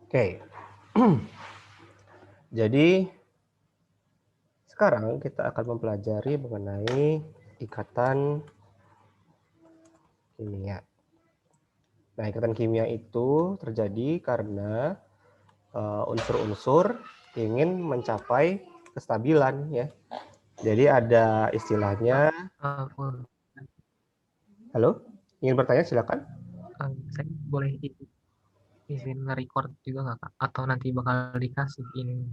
Oke, jadi sekarang kita akan mempelajari mengenai ikatan kimia. Nah, ikatan kimia itu terjadi karena unsur-unsur ingin mencapai kestabilan, ya. Jadi ada istilahnya. Halo, ingin bertanya silakan. Saya boleh izin nge-record juga nggak, Kak? Atau nanti bakal dikasih ini?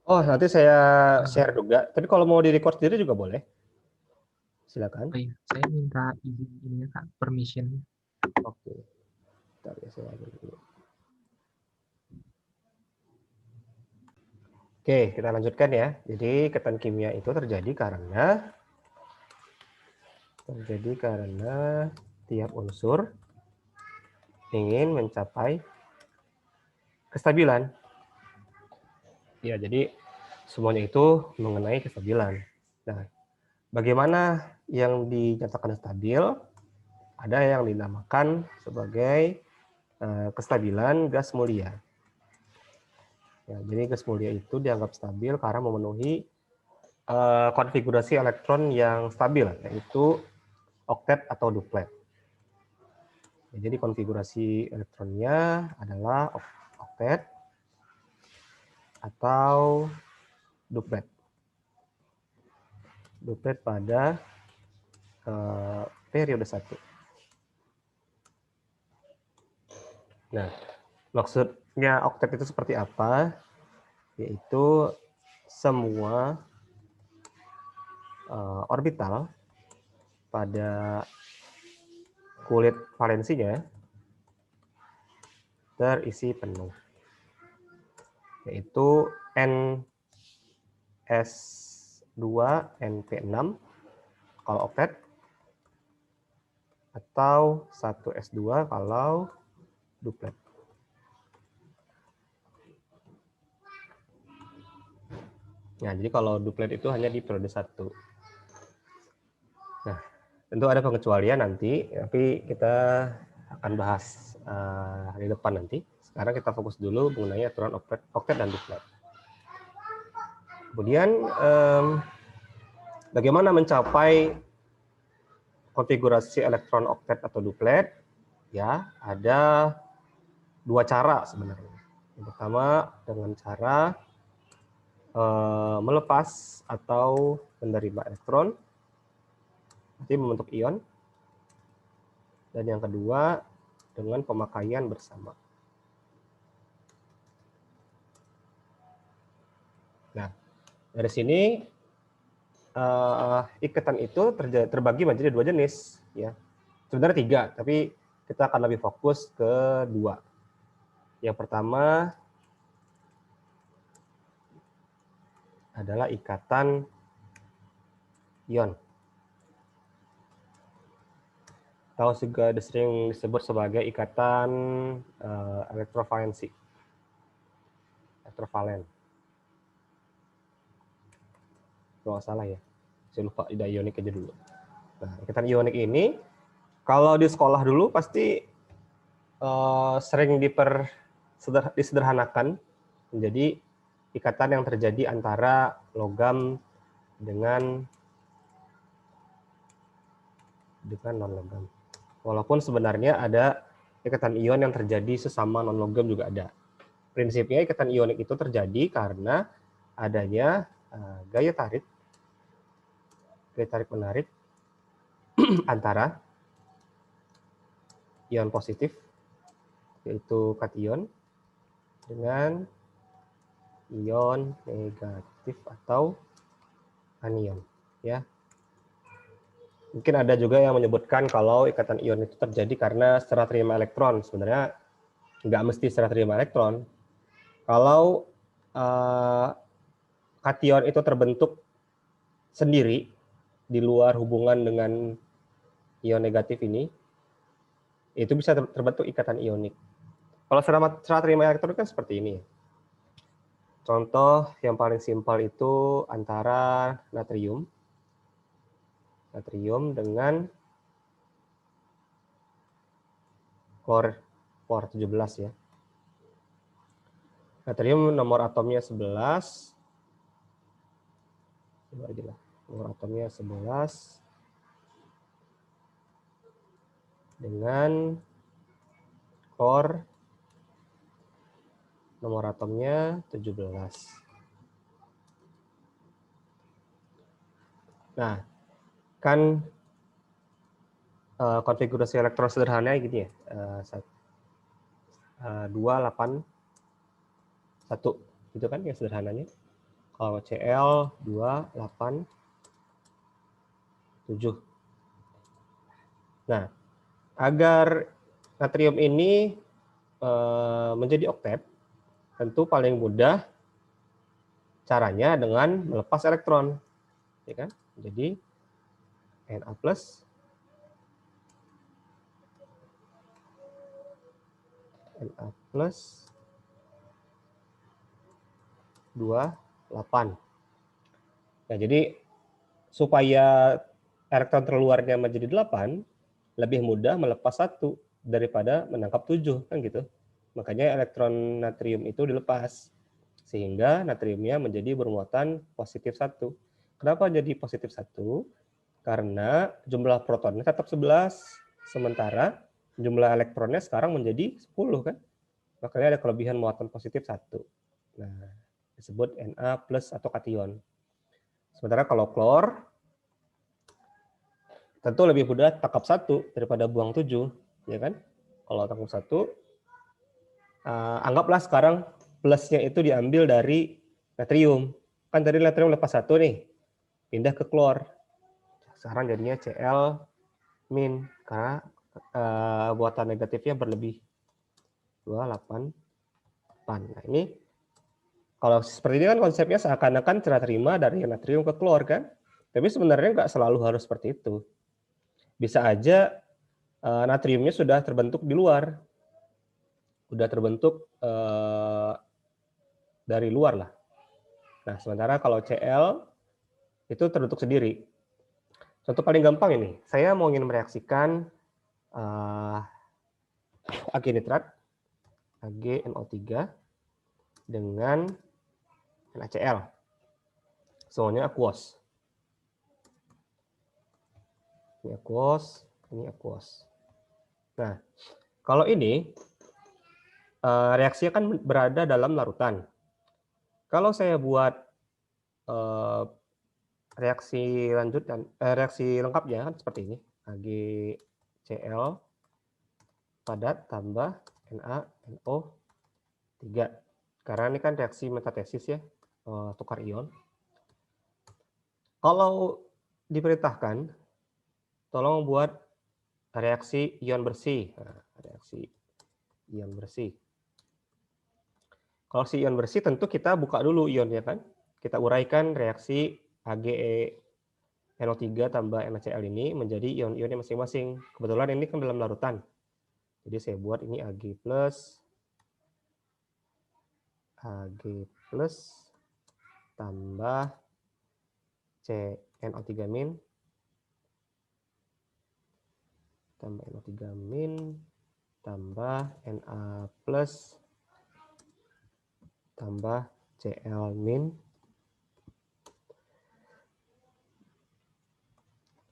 Oh, nanti saya share juga. Tapi kalau mau di-record sendiri juga boleh. Silakan. Oh iya, saya minta izin ini ya, Kak, permission. Oke. Bentar ya, saya ambil dulu. Oke, kita lanjutkan ya. Jadi ikatan kimia itu terjadi karena tiap unsur ingin mencapai kestabilan. Ya, jadi semuanya itu mengenai kestabilan. Nah, bagaimana yang dinyatakan stabil? Ada yang dinamakan sebagai kestabilan gas mulia. Ya, jadi gas mulia itu dianggap stabil karena memenuhi konfigurasi elektron yang stabil, yaitu oktet atau duplet. Ya, jadi konfigurasi elektronnya adalah oktet atau duplet. Duplet pada periode 1. Nah, maksudnya oktet itu seperti apa? Yaitu semua orbital pada kulit valensinya terisi penuh, yaitu NS2NP6 kalau oktet, atau 1S2 kalau duplet. Nah, jadi kalau duplet itu hanya di periode 1. Nah, tentu ada pengecualian nanti, tapi kita akan bahas di depan nanti. Sekarang kita fokus dulu mengenai aturan oktet dan duplet. Kemudian bagaimana mencapai konfigurasi elektron oktet atau duplet? Ya, ada dua cara sebenarnya. Yang pertama dengan cara melepas atau menerima elektron, nanti membentuk ion. Dan yang kedua dengan pemakaian bersama. Nah, dari sini ikatan itu terbagi menjadi dua jenis, ya. Sebenarnya 3, tapi kita akan lebih fokus ke 2. Yang pertama adalah ikatan ion, atau juga sering disebut sebagai ikatan elektrovalensi, elektrovalen. Kalau nggak salah ya, saya lupa, tidak ionik aja dulu. Nah, ikatan ionik ini kalau di sekolah dulu pasti sering disederhanakan menjadi ikatan yang terjadi antara logam dengan non-logam. Walaupun sebenarnya ada ikatan ion yang terjadi sesama non-logam juga ada. Prinsipnya ikatan ionik itu terjadi karena adanya gaya tarik menarik antara ion positif, yaitu kation, dengan ion negatif atau anion, ya. Mungkin ada juga yang menyebutkan kalau ikatan ion itu terjadi karena serah terima elektron. Sebenarnya nggak mesti serah terima elektron. Kalau kation itu terbentuk sendiri di luar hubungan dengan ion negatif ini, itu bisa terbentuk ikatan ionik. Kalau serah terima elektron kan seperti ini. Contoh yang paling simpel itu antara natrium dengan klor 17 ya. Natrium nomor atomnya 11. Coba aja lah. Nomor atomnya 11. Dengan klor nomor atomnya 17. Nah, kan konfigurasi elektron sederhananya gini ya. 2, 8, 1. Gitu kan ya sederhananya. Kalau Cl 2, 8, 7. Nah, agar natrium ini menjadi oktet, tentu paling mudah caranya dengan melepas elektron, ya kan? Jadi Na plus Na plus 2, 8. Nah, jadi supaya elektron terluarnya menjadi 8, lebih mudah melepas 1 daripada menangkap 7, kan gitu. Makanya elektron natrium itu dilepas, sehingga natriumnya menjadi bermuatan positif 1. Kenapa jadi positif 1? Karena jumlah protonnya tetap 11, sementara jumlah elektronnya sekarang menjadi 10, kan? Makanya ada kelebihan muatan positif 1. Nah, disebut Na plus atau kation. Sementara kalau klor, tentu lebih mudah tangkap 1 daripada buang 7, ya kan? Kalau tangkap 1, anggaplah sekarang plusnya itu diambil dari natrium. Kan tadi natrium lepas 1 nih, pindah ke klor. Sekarang jadinya Cl min, karena buatan negatifnya berlebih. 2, 8, 8. Nah, ini kalau seperti ini kan konsepnya seakan-akan serah terima dari natrium ke klor, kan? Tapi sebenarnya nggak selalu harus seperti itu. Bisa aja natriumnya sudah terbentuk di luar, sudah terbentuk dari luar lah. Nah, sementara kalau Cl itu terbentuk sendiri. Contoh paling gampang ini, saya mau ingin mereaksikan Ag nitrat, AgNO3 dengan NaCl. Semuanya aquos. Ini aquos, ini aquos. Nah, kalau ini reaksinya kan berada dalam larutan. Kalau saya buat reaksi lanjut dan reaksi lengkapnya kan seperti ini. AgCl padat tambah NaNO3. Karena ini kan reaksi metatesis ya, tukar ion. Kalau diperintahkan, tolong buat reaksi ion bersih. Nah, reaksi ion bersih. Kalau si ion bersih tentu kita buka dulu ionnya kan. Kita uraikan reaksi AgNO3 tambah NaCl ini menjadi ion-ionnya masing-masing. Kebetulan ini kan dalam larutan. Jadi saya buat ini Ag plus tambah CNO3 min tambah NO3 min tambah Na plus tambah Cl min.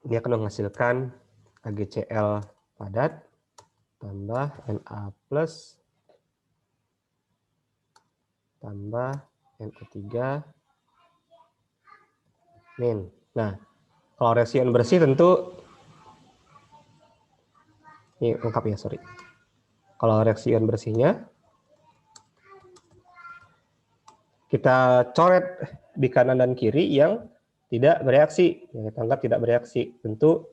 Ini akan menghasilkan AgCl padat tambah Na plus tambah NO3 min. Nah, kalau reaksi ion bersih tentu ini lengkap ya, sorry. Kalau reaksi ion bersihnya kita coret di kanan dan kiri yang tidak bereaksi, yang kita anggap tidak bereaksi. Tentu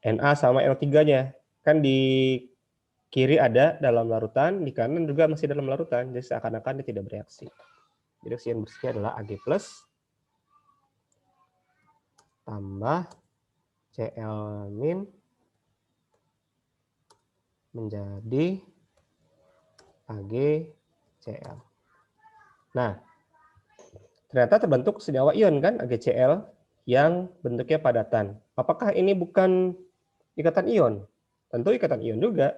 Na sama NO3-nya. Kan di kiri ada dalam larutan, di kanan juga masih dalam larutan, jadi seakan-akan dia tidak bereaksi. Jadi reaksi ion bersihnya adalah Ag plus tambah Cl min menjadi AgCl. Nah, ternyata terbentuk senyawa ion kan AgCl yang bentuknya padatan. Apakah ini bukan ikatan ion? Tentu ikatan ion juga,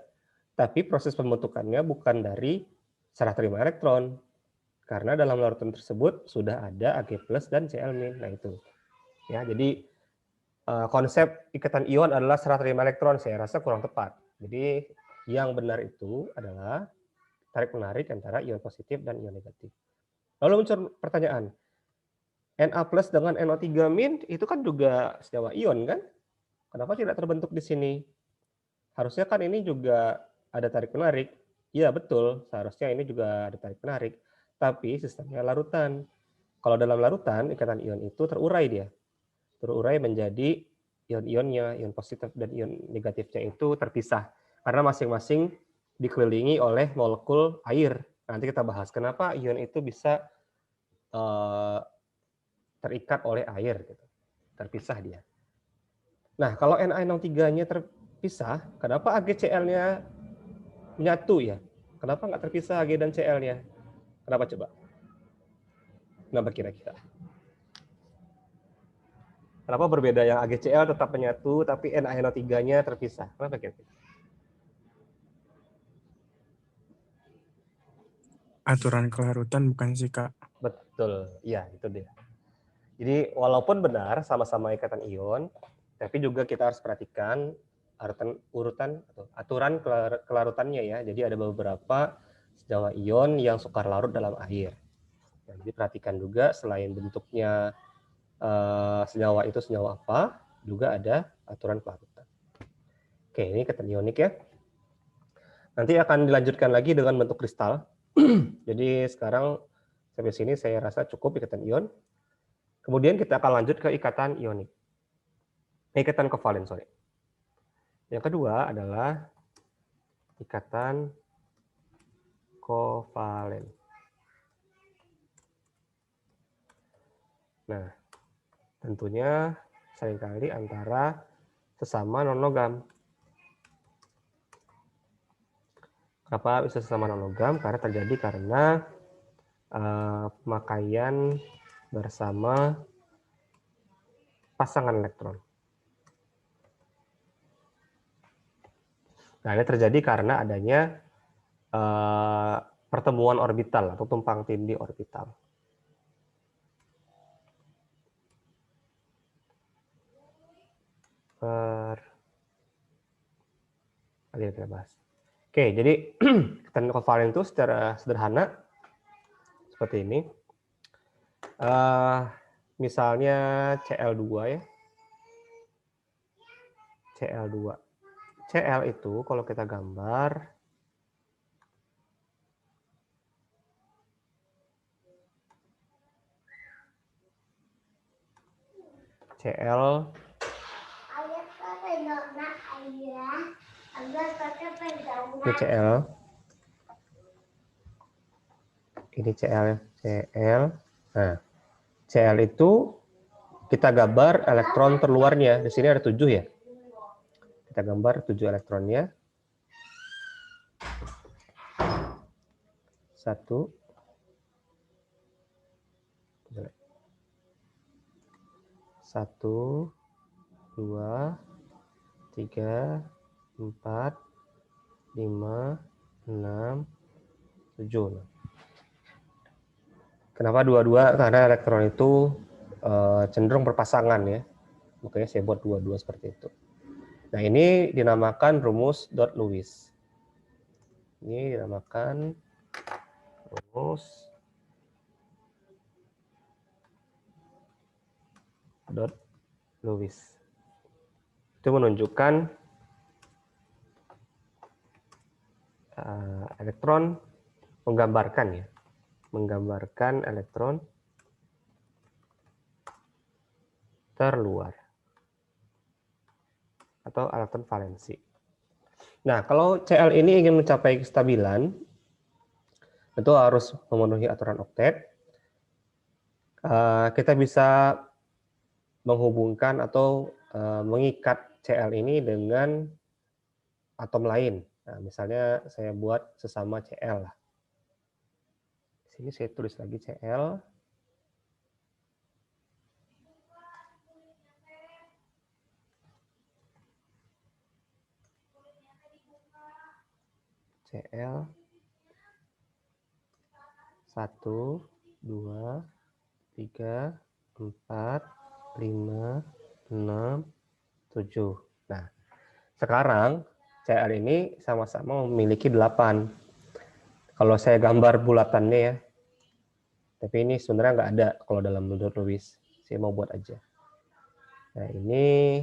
tapi proses pembentukannya bukan dari serah terima elektron. Karena dalam larutan tersebut sudah ada Ag+ dan Cl-. Nah itu. Ya, jadi konsep ikatan ion adalah serah terima elektron, saya rasa kurang tepat. Jadi yang benar itu adalah tarik-menarik antara ion positif dan ion negatif. Lalu muncul pertanyaan, Na+ dengan NO3- itu kan juga senyawa ion kan? Kenapa tidak terbentuk di sini? Harusnya kan ini juga ada tarik-menarik. Iya betul, seharusnya ini juga ada tarik-menarik. Tapi sistemnya larutan. Kalau dalam larutan, ikatan ion itu terurai dia. Terurai menjadi ion-ionnya, ion positif dan ion negatifnya itu terpisah. Karena masing-masing dikelilingi oleh molekul air. Nanti kita bahas kenapa ion itu bisa terikat oleh air. Gitu. Terpisah dia. Nah, kalau Na3-nya terpisah, kenapa AgCl-nya menyatu ya? Kenapa nggak terpisah Ag dan Cl-nya? Kenapa coba? Kenapa kira-kira? Kenapa berbeda yang AgCl tetap menyatu, tapi NaNO3-nya terpisah? Kenapa kira-kira? Aturan kelarutan bukan sih, Kak? Betul, ya itu dia. Jadi walaupun benar sama-sama ikatan ion, tapi juga kita harus perhatikan urutan atau aturan kelarutannya ya. Jadi ada beberapa senyawa ion yang suka larut dalam air. Nah, jadi perhatikan juga selain bentuknya senyawa itu senyawa apa, juga ada aturan kelarutan. Oke, ini ikatan ionik ya. Nanti akan dilanjutkan lagi dengan bentuk kristal. Jadi sekarang sampai sini saya rasa cukup ikatan ion. Kemudian kita akan lanjut ke ikatan ionik. Ikatan kovalen, sorry. Yang kedua adalah ikatan kovalen. Nah, tentunya seringkali antara sesama non-logam. Kenapa bisa sesama non-logam? Karena terjadi karena pemakaian bersama pasangan elektron. Nah, ini terjadi karena adanya pertemuan orbital atau tumpang tindih orbital. Tadi kita bahas. Oke, jadi ikatan kovalen itu secara sederhana seperti ini. Misalnya Cl2 ya. Cl2. Cl itu kalau kita gambar Cl ini Cl ini Cl Cl. Nah, Cl itu kita gambar elektron terluarnya. Di sini ada 7 ya. Kita gambar 7 elektronnya. 1 1 2 3 4 5 6 7. Kenapa 22? Karena elektron itu cenderung berpasangan ya. Makanya saya buat 22 seperti itu. Nah, ini dinamakan rumus dot Lewis. Ini dinamakan rumus dot Lewis. Itu menunjukkan elektron menggambarkan ya. Menggambarkan elektron terluar atau elektron valensi. Nah, kalau Cl ini ingin mencapai kestabilan, itu harus memenuhi aturan oktet. Kita bisa menghubungkan atau mengikat Cl ini dengan atom lain. Nah, misalnya saya buat sesama Cl. Di sini saya tulis lagi Cl. Cl 1, 2, 3, 4, 5, 6, 7. Nah, sekarang CL ini sama-sama memiliki 8. Kalau saya gambar bulatannya ya, tapi ini sebenarnya nggak ada kalau dalam Lewis. Saya mau buat aja. Nah, ini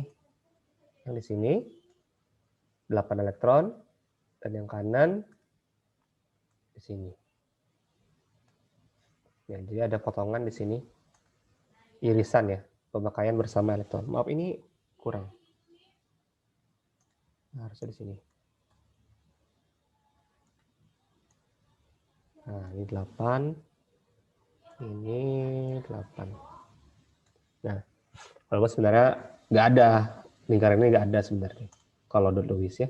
yang di sini 8 elektron, dan yang kanan di sini. Ya, jadi ada potongan di sini, irisan ya, pemakaian bersama elektron. Maaf, ini kurang. Nah, harusnya di sini. Nah, ini 8. Ini 8. Nah, walaupun sebenarnya nggak ada, lingkaran ini nggak ada sebenarnya. Kalau Lewis ya.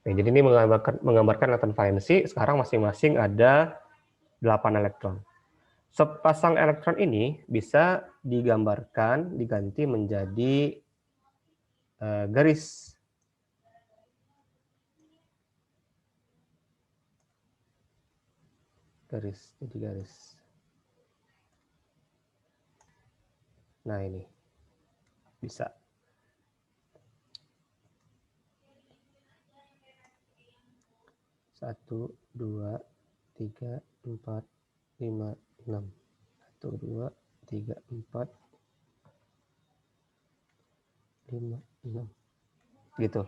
Nah, jadi ini menggambarkan elektron valensi, sekarang masing-masing ada 8 elektron. Sepasang elektron ini bisa digambarkan, diganti menjadi garis. Jadi garis. Nah, ini bisa. Satu, 2, 3, 4, 5, 6. 1, 2, 3, 4, 5, 6. Gitu.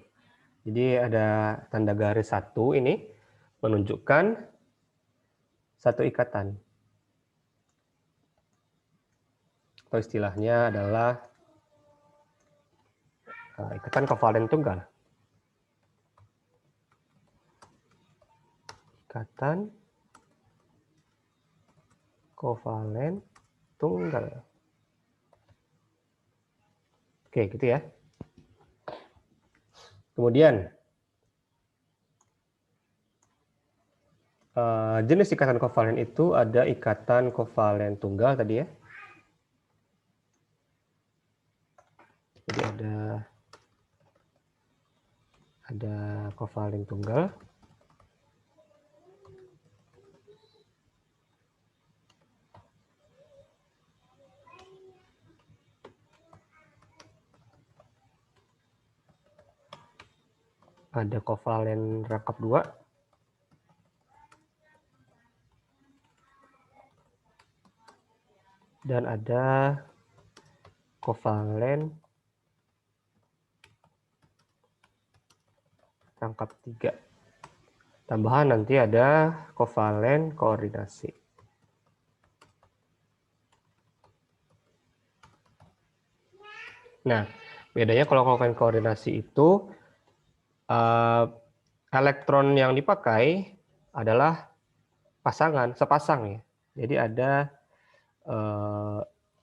Jadi ada tanda garis 1 ini menunjukkan satu ikatan. Atau istilahnya adalah ikatan kovalen tunggal. Ikatan kovalen tunggal. Oke, gitu ya. Kemudian jenis ikatan kovalen itu ada ikatan kovalen tunggal tadi ya. Jadi ada kovalen tunggal. Ada kovalen rangkap 2. Dan ada kovalen rangkap 3. Tambahan nanti ada kovalen koordinasi. Nah, bedanya kalau kovalen koordinasi itu elektron yang dipakai adalah sepasang ya. Jadi ada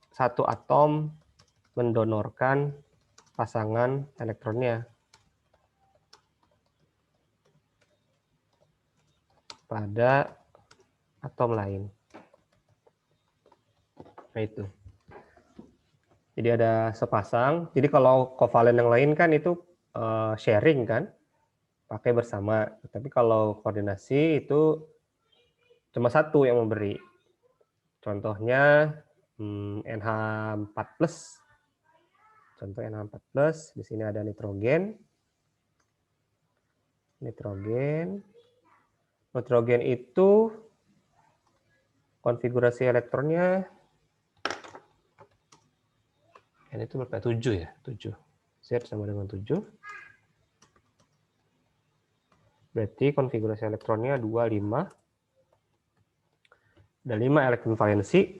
satu atom mendonorkan pasangan elektronnya pada atom lain. Nah, itu. Jadi ada sepasang. Jadi kalau kovalen yang lain kan itu sharing kan, pakai bersama. Tapi kalau koordinasi itu cuma satu yang memberi. Contohnya NH4+. Contoh NH4+, di sini ada nitrogen. Nitrogen itu konfigurasi elektronnya ini itu berapa? 7 ya? 7. Z sama dengan 7. Berarti konfigurasi elektronnya 2, 5. Ada 5 elektron valensi.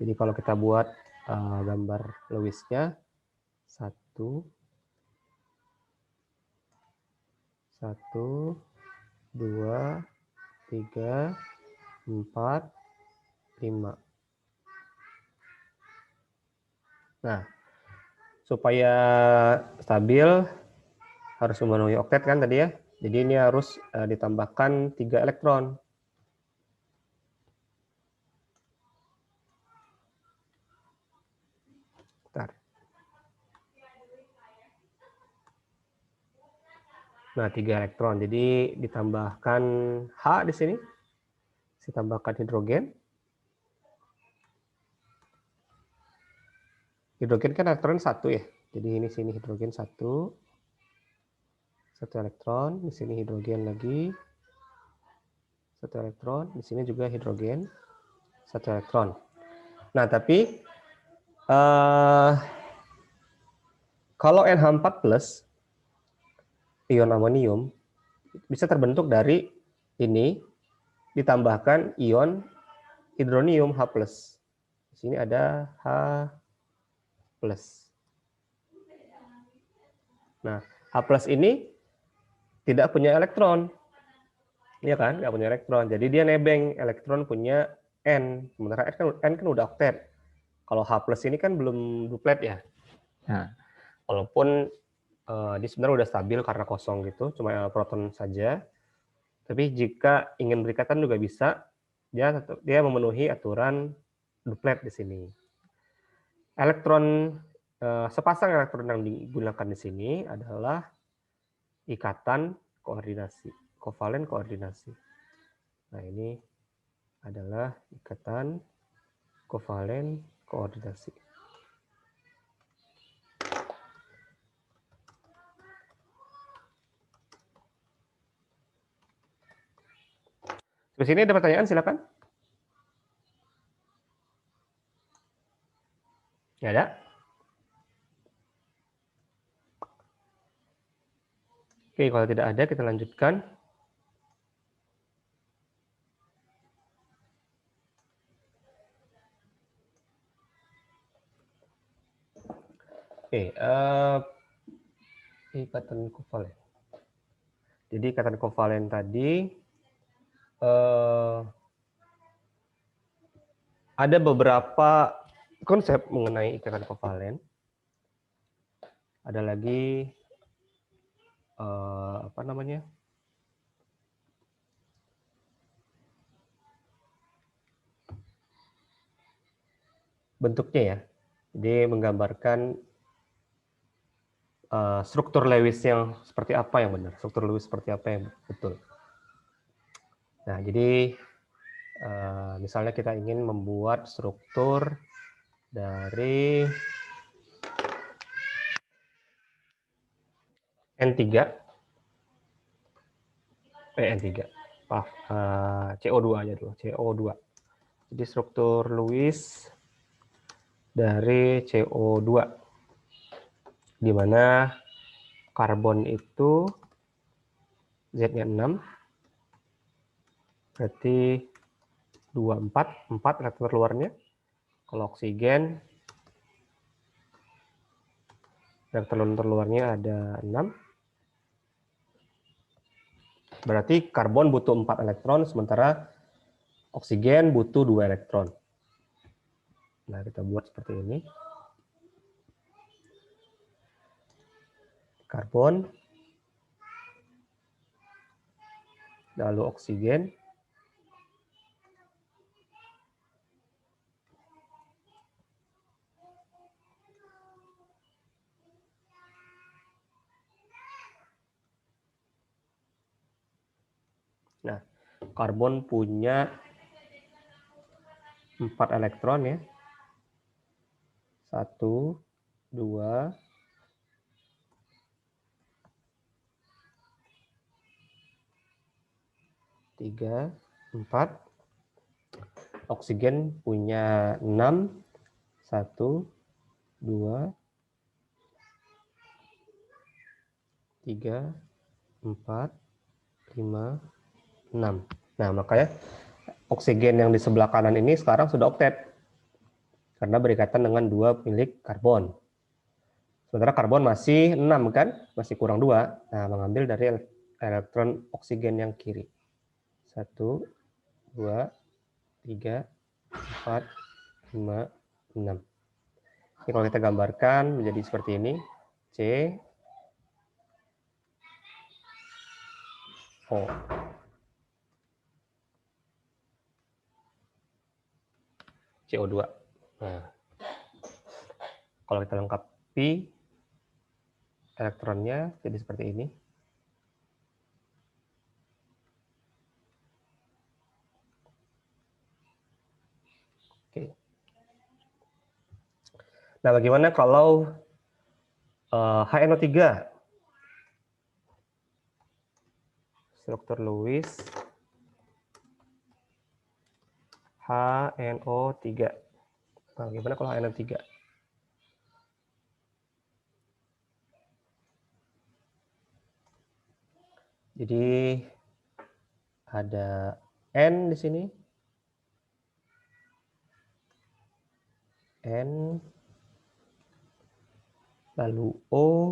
Jadi kalau kita buat gambar Lewisnya 1, 2, 3, 4, 5. Nah, supaya stabil harus memenuhi oktet kan tadi ya. Jadi ini harus ditambahkan 3 elektron. Bentar. Nah, 3 elektron. Jadi ditambahkan H di sini. Saya tambahkan hidrogen. Hidrogen kan elektron 1 ya. Jadi ini sini hidrogen 1. 1 elektron. Di sini hidrogen lagi. 1 elektron. Di sini juga hidrogen. 1 elektron. Nah, tapi kalau NH4+, ion amonium, bisa terbentuk dari ini, ditambahkan ion hidronium H+. Di sini ada H+. Nah, H+ ini tidak punya elektron. Iya kan? Nggak punya elektron. Jadi dia nebeng, elektron punya N. Sementara N kan udah oktet. Kalau H+ ini kan belum duplet ya. Nah, walaupun dia sebenarnya udah stabil karena kosong gitu, cuma proton saja. Tapi jika ingin berikatan juga bisa, dia memenuhi aturan duplet di sini. Elektron sepasang elektron yang digunakan di sini adalah ikatan koordinasi, kovalen koordinasi. Nah, ini adalah ikatan kovalen koordinasi. Di sini ada pertanyaan, silakan. Ya ada? Oke, kalau tidak ada kita lanjutkan. Oke, ikatan kovalen. Jadi ikatan kovalen tadi ada beberapa konsep mengenai ikatan kovalen. Ada lagi apa namanya? Bentuknya ya. Jadi menggambarkan struktur Lewis yang seperti apa yang benar, struktur Lewis seperti apa yang betul. Nah, jadi misalnya kita ingin membuat struktur dari N3, maaf, CO2 aja dulu, CO2. Jadi struktur Lewis dari CO2, di mana karbon itu Z-nya 6, berarti 4 elektron luarnya. Kalau oksigen, elektron terluarnya ada 6. Berarti karbon butuh 4 elektron, sementara oksigen butuh 2 elektron. Nah, kita buat seperti ini. Karbon, lalu oksigen, nah, karbon punya 4 elektron ya. 1, 2, 3, 4. Oksigen punya 6. 1, 2, 3, 4, 5, 6. Nah, makanya oksigen yang di sebelah kanan ini sekarang sudah oktet. Karena berikatan dengan 2 milik karbon. Sementara karbon masih 6 kan? Masih kurang 2. Nah, mengambil dari elektron oksigen yang kiri. 1, 2, 3, 4, 5, 6. Ini kalau kita gambarkan menjadi seperti ini. C, O. CO2. Nah, kalau kita lengkapi elektronnya jadi seperti ini. Nah, bagaimana kalau HNO3? Struktur Lewis HNO3. Nah, bagaimana kalau HNO3? Jadi ada N di sini. N lalu O.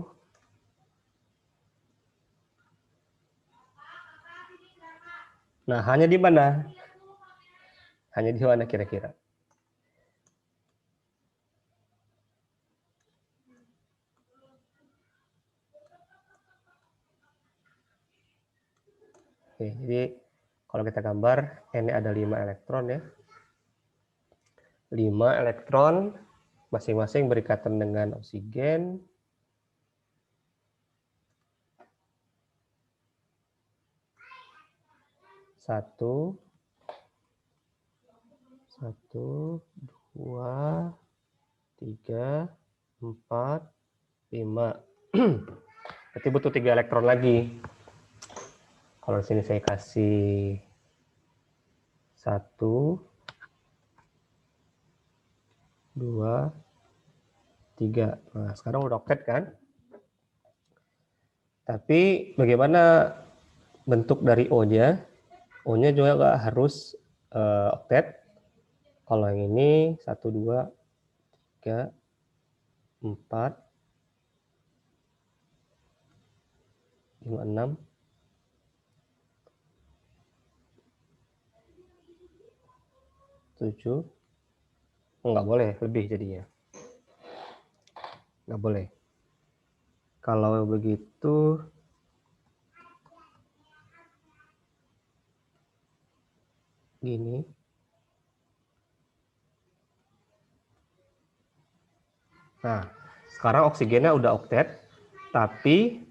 Nah, hanya di mana? Hanya di mana kira-kira? Oke, jadi kalau kita gambar, N ada 5 elektron ya. 5 elektron, masing-masing berikatan dengan oksigen. Satu, 2, 3, 4, 5. Berarti butuh 3 elektron lagi. Kalau di sini saya kasih 1, 2, 3. Nah, sekarang udah oktet kan? Tapi bagaimana bentuk dari O-nya? O-nya juga nggak harus oktet. Kalau yang ini 1, 2, 3, 4, 5, 6, 7. Nggak boleh lebih jadinya. Nggak boleh. Kalau begitu gini. Nah, sekarang oksigennya udah oktet, tapi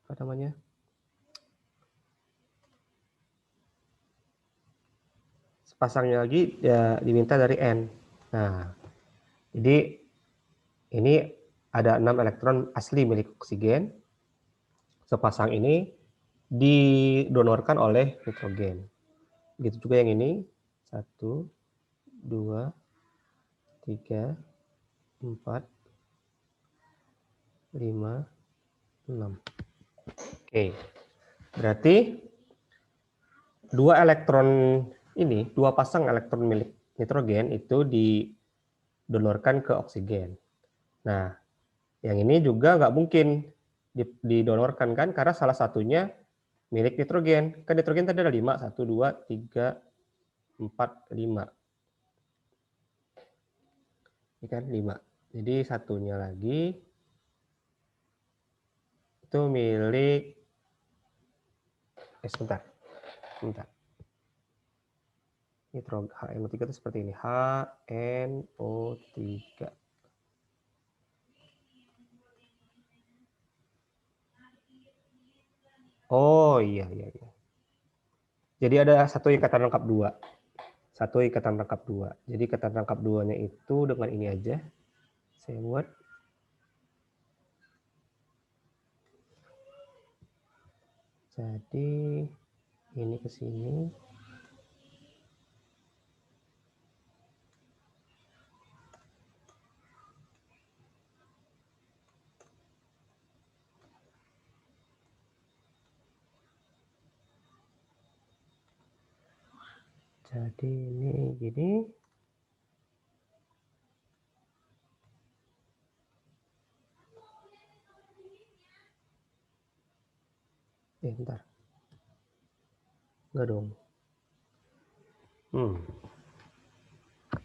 apa namanya? Sepasangnya lagi ya diminta dari N. Nah, jadi ini ada 6 elektron asli milik oksigen. Sepasang ini didonorkan oleh nitrogen. Begitu juga yang ini. 1, 2, 3, 4, 5, 6. Oke. Berarti 2 pasang elektron milik nitrogen itu didonorkan ke oksigen. Nah, yang ini juga nggak mungkin didonorkan kan, karena salah satunya milik nitrogen. Kan nitrogen tadi ada 5, 1, 2, 3, 4, 5. Ini kan 5. Jadi satunya lagi itu milik, sebentar. HNO3 itu seperti ini. HNO3. Oh iya. Jadi ada satu ikatan rangkap 2. Satu ikatan rangkap 2. Jadi ikatan rangkap 2-nya itu dengan ini aja. Saya buat. Jadi ini ke sini. Jadi ini gini. Bentar. Enggak dong.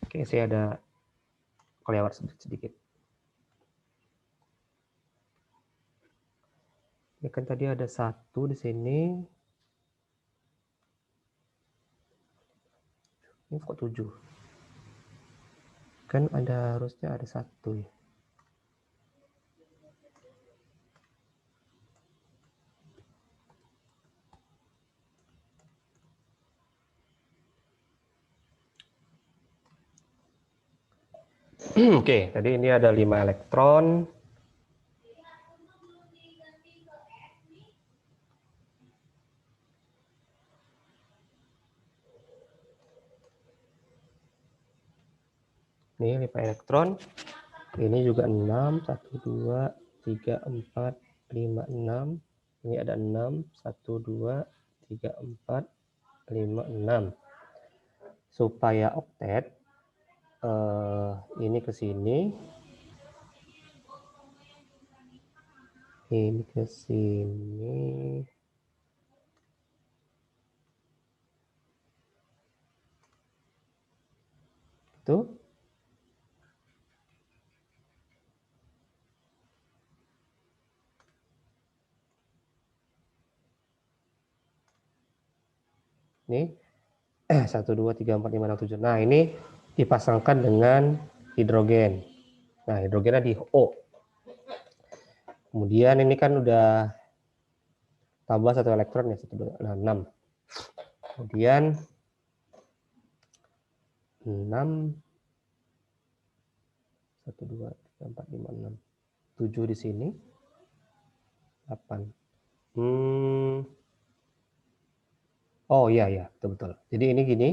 Oke, saya ada kelewat sedikit. Ini kan tadi ada 1 di sini. Ini kok 7? Kan harusnya ada 1 ya. Oke, tadi ini ada 5 elektron. Ini 5 elektron. Ini juga 6, 1, 2, 3, 4, 5, 6. Ini ada 6, 1, 2, 3, 4, 5, 6. Supaya oktet, ini ke sini. Ini ke sini. Tuh. Ini 1, 2, 3, 4, 5, 6, 7. Nah, ini dipasangkan dengan hidrogen. Nah, hidrogennya di O. Kemudian ini kan udah tambah 1 elektron ya, 1, 2, 6. Kemudian 6, 1, 2, 3, 4, 5, 6. 7 di sini. 8. Oh iya, ya, betul-betul. Jadi ini gini.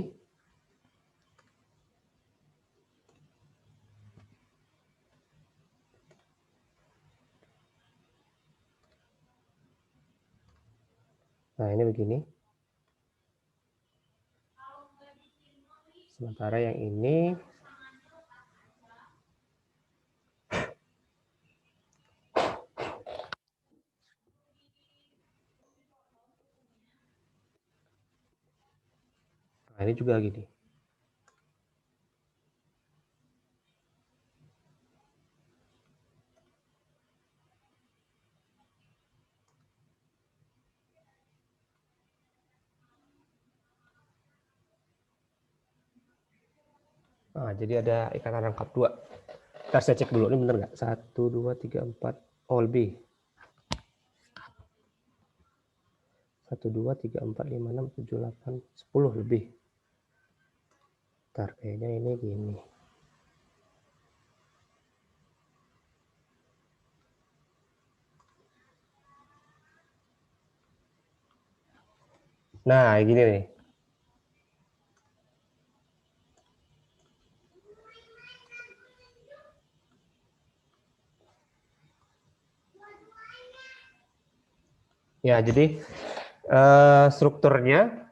Nah, ini begini. Sementara yang ini nah, ini juga gini. Nah, jadi ada ikatan rangkap 2. Ntar saya cek dulu, ini bener nggak? 1, 2, 3, 4. Oh, lebih. 1, 2, 3, 4, 5, 6, 7, 8, 10 lebih. Ntar kayaknya ini gini. Nah, gini nih. Ya, jadi strukturnya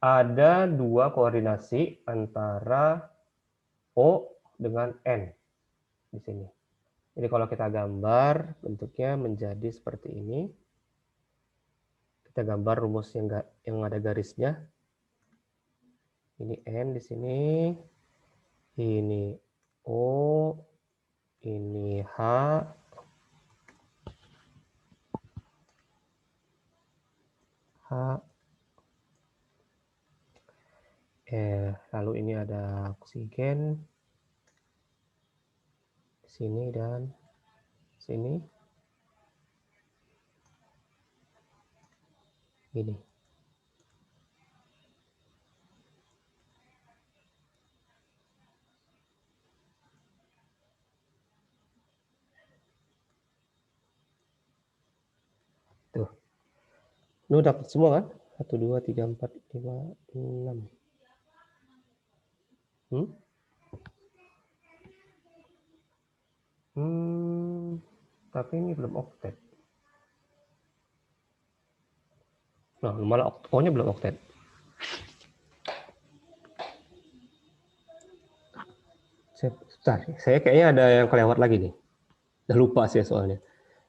ada 2 koordinasi antara O dengan N di sini. Jadi kalau kita gambar bentuknya menjadi seperti ini. Kita gambar rumus yang ada garisnya. Ini N di sini. Ini O, ini H, lalu ini ada oksigen di sini dan sini. Gini. Tuh. Lu dapat semua kan? 1, 2, 3, 4, 5, 6. Tapi ini belum oktet. Nah, malah O-nya belum oktet. Saya kayaknya ada yang kelewat lagi nih. Udah lupa sih soalnya.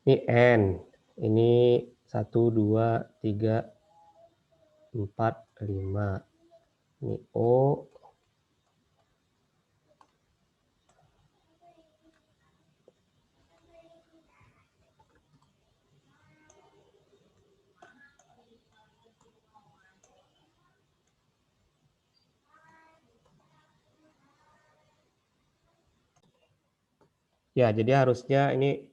Ini N. Ini 1, 2, 3, 4, 5. Ini O. Ya, jadi harusnya ini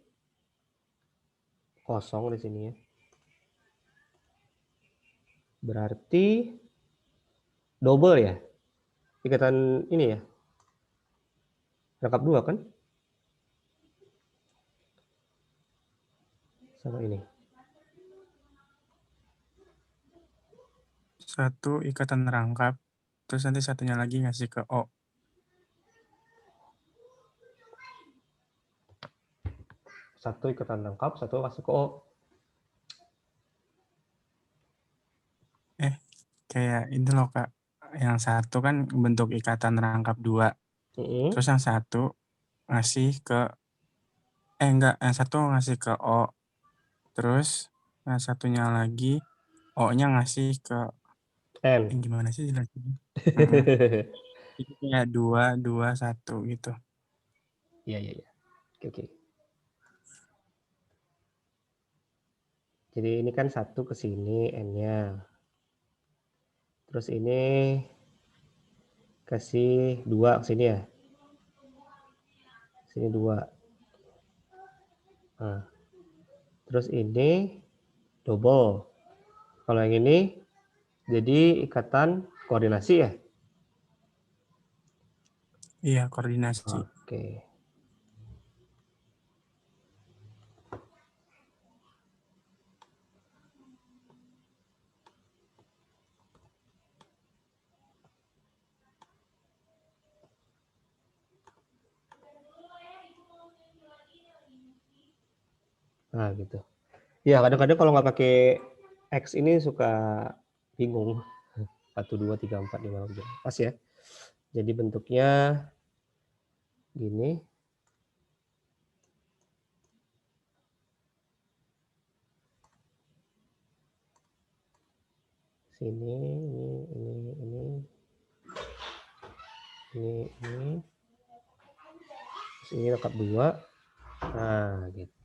kosong di sini ya. Berarti double ya? Ikatan ini ya? Rangkap 2 kan? Sama ini. 1 ikatan rangkap, terus nanti satunya lagi ngasih ke O. Satu ikatan rangkap, satu kasih ke O. Kayak ini loh Kak, yang satu kan bentuk ikatan rangkap 2, terus yang satu ngasih ke, enggak, yang satu ngasih ke O, terus yang satunya lagi O-nya ngasih ke, N. gimana sih jelasinnya? Itu kayak 2, 2, 1 gitu. Iya, iya, iya. Oke. Jadi ini kan 1 ke sini N-nya. Terus ini kasih 2 ke sini ya. Sini 2. Nah, terus ini double. Kalau yang ini jadi ikatan koordinasi ya? Iya, koordinasi. Oke. Nah, gitu. Ya, kadang-kadang kalau nggak pakai X ini suka bingung. 1, 2, 3, 4, 5, 6, 7. Pas ya. Jadi bentuknya gini. Sini, ini. Ini. Terus ini lengkap 2. Nah, gitu.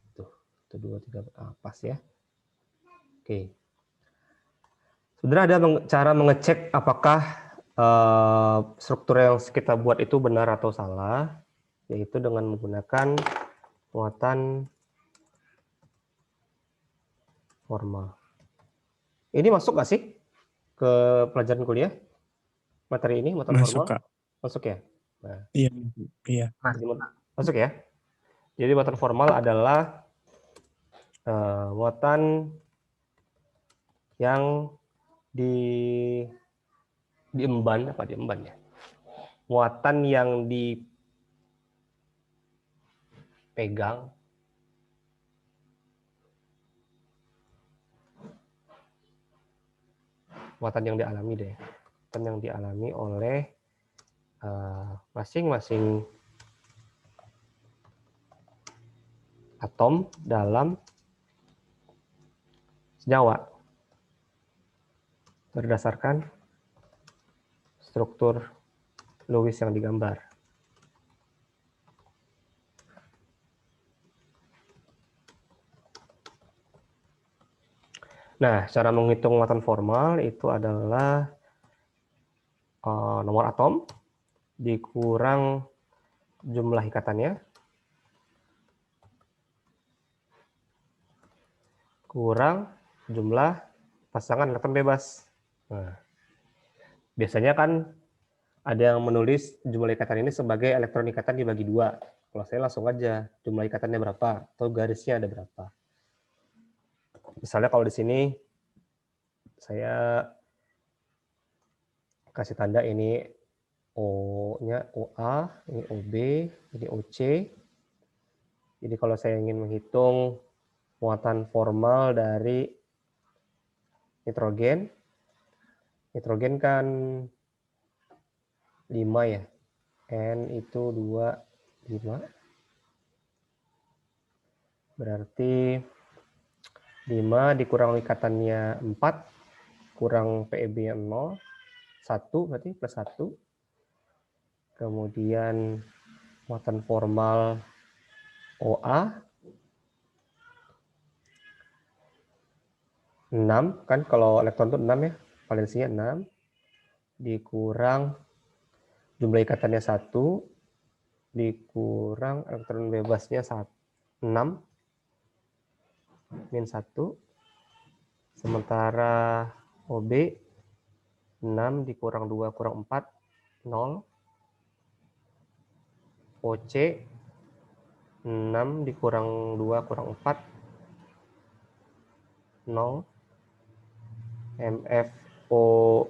1, 2, 3, 4. Pas ya. Oke. Sebenarnya ada cara mengecek apakah struktur yang kita buat itu benar atau salah, yaitu dengan menggunakan muatan formal. Ini masuk nggak sih ke pelajaran kuliah? Materi ini, muatan Masuk formal? Kak. Masuk ya? Nah, Iya, iya. jadi masuk ya? Jadi muatan formal adalah muatan yang diemban ya? Muatan yang dipegang muatan yang dialami deh. Muatan yang dialami oleh masing-masing atom dalam senyawa berdasarkan struktur Lewis yang digambar. Nah, cara menghitung muatan formal itu adalah nomor atom dikurang jumlah ikatannya kurang jumlah pasangan elektron bebas. Nah, biasanya kan ada yang menulis jumlah ikatan ini sebagai elektron ikatan dibagi 2. Kalau saya langsung aja jumlah ikatannya berapa atau garisnya ada berapa. Misalnya kalau di sini saya kasih tanda ini O-nya OA, ini OB, ini OC. Jadi kalau saya ingin menghitung muatan formal dari nitrogen kan 5 ya. N itu 2, 5. Berarti 5 dikurang ikatannya 4, kurang PEB-nya 0, 1 berarti plus 1. Kemudian muatan formal OA 6, kan kalau elektron itu 6 ya, valensinya 6, dikurang jumlah ikatannya 1, dikurang elektron bebasnya 6, min 1, sementara OB 6 dikurang 2 kurang 4, 0, OC 6 dikurang 2 kurang 4 0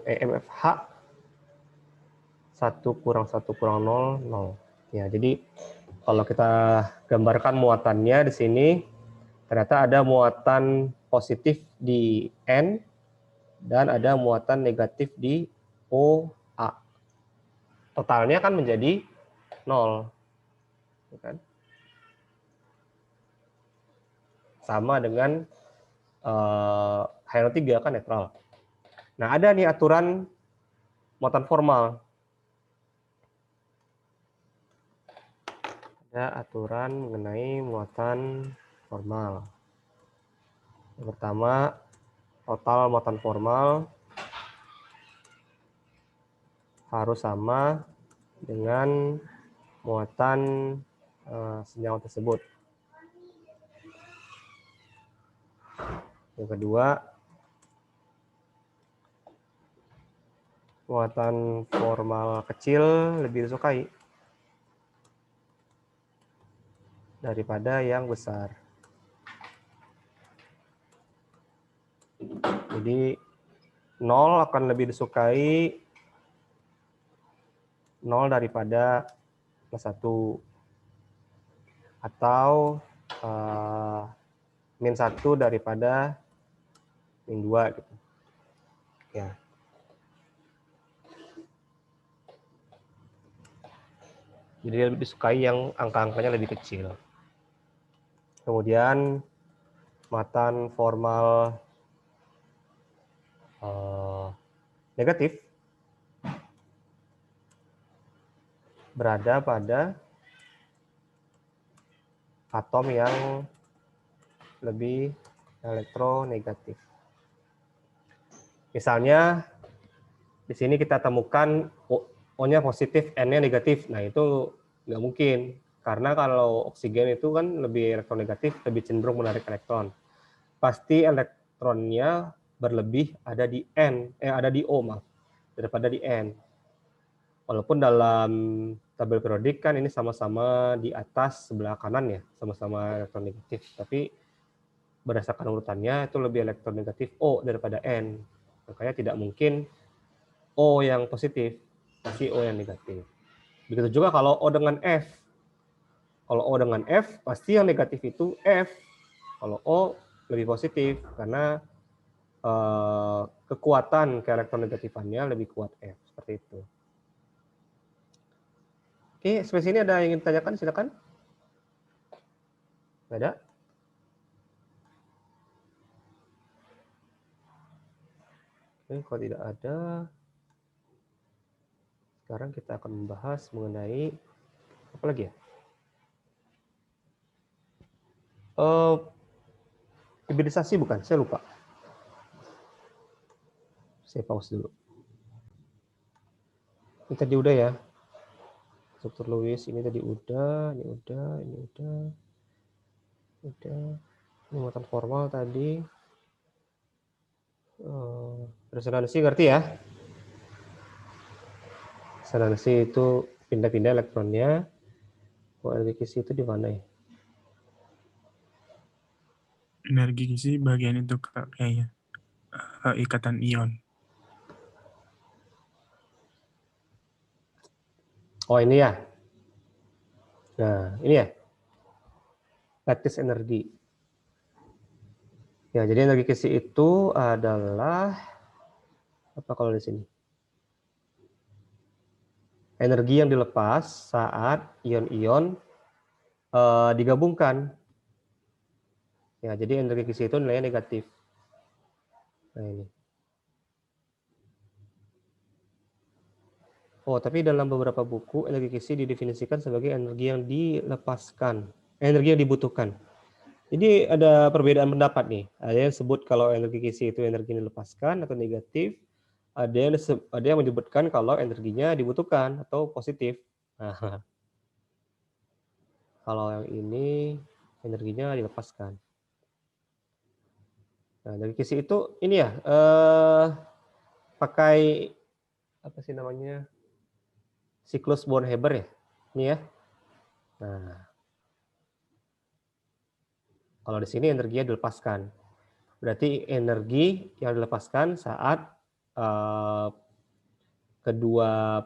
MFH 1 kurang 1 kurang 0 0. Ya, jadi kalau kita gambarkan muatannya di sini ternyata ada muatan positif di N dan ada muatan negatif di OA. Totalnya kan menjadi 0. Kan? Sama dengan HNO3 kan netral. Nah, ada nih aturan muatan formal. Ada aturan mengenai muatan formal. Yang pertama, total muatan formal harus sama dengan muatan senyawa tersebut. Yang kedua, muatan formal kecil lebih disukai daripada yang besar. Jadi 0 akan lebih disukai 0 daripada plus 1 atau min 1 daripada min 2 gitu. Ya. Jadi lebih disukai yang angka-angkanya lebih kecil. Kemudian muatan formal negatif berada pada atom yang lebih elektronegatif. Misalnya di sini kita temukan O-nya positif, N-nya negatif. Nah, itu nggak mungkin. Karena kalau oksigen itu kan lebih elektronegatif, lebih cenderung menarik elektron. Pasti elektronnya berlebih ada di ada di O, maaf, daripada di N. Walaupun dalam tabel periodik kan ini sama-sama di atas sebelah kanan ya, sama-sama elektronegatif. Tapi berdasarkan urutannya itu lebih elektronegatif O daripada N. Makanya tidak mungkin O yang positif, pasti O yang negatif. Begitu juga kalau O dengan F. Kalau O dengan F, pasti yang negatif itu F. Kalau O lebih positif, karena kekuatan keelektronegatifannya lebih kuat F. Seperti itu. Oke, sampai sini ada yang ingin ditanyakan? Silakan. Nggak ada? Oke, kalau tidak ada, sekarang kita akan membahas mengenai apa lagi ya? Hibridisasi bukan? Saya lupa. Saya pause dulu. Ini tadi udah ya. Dr. Lewis ini tadi udah, ini udah, ini udah. Udah. Ini muatan formal tadi. Resonansi ngerti ya? Resonansi itu pindah-pindah elektronnya. Energi kisi itu di mana ya? Energi kisi bagian itu kayaknya ikatan ion. Oh ini ya. Nah ini ya. Lattice energi. Ya jadi energi kisi itu adalah apa kalau di sini? Energi yang dilepas saat ion-ion digabungkan. Ya, jadi energi kisi itu nilainya negatif. Nah, ini. Oh, tapi dalam beberapa buku energi kisi didefinisikan sebagai energi yang dilepaskan, energi yang dibutuhkan. Jadi ada perbedaan pendapat nih. Ada yang sebut kalau energi kisi itu energi yang dilepaskan atau negatif. Ada yang menyebutkan kalau energinya dibutuhkan atau positif. Nah, kalau yang ini energinya dilepaskan. Nah, energi kisi itu ini ya, pakai apa sih namanya? Siklus Born-Haber ya. Ini ya. Nah, kalau di sini energinya dilepaskan. Berarti energi yang dilepaskan saat kedua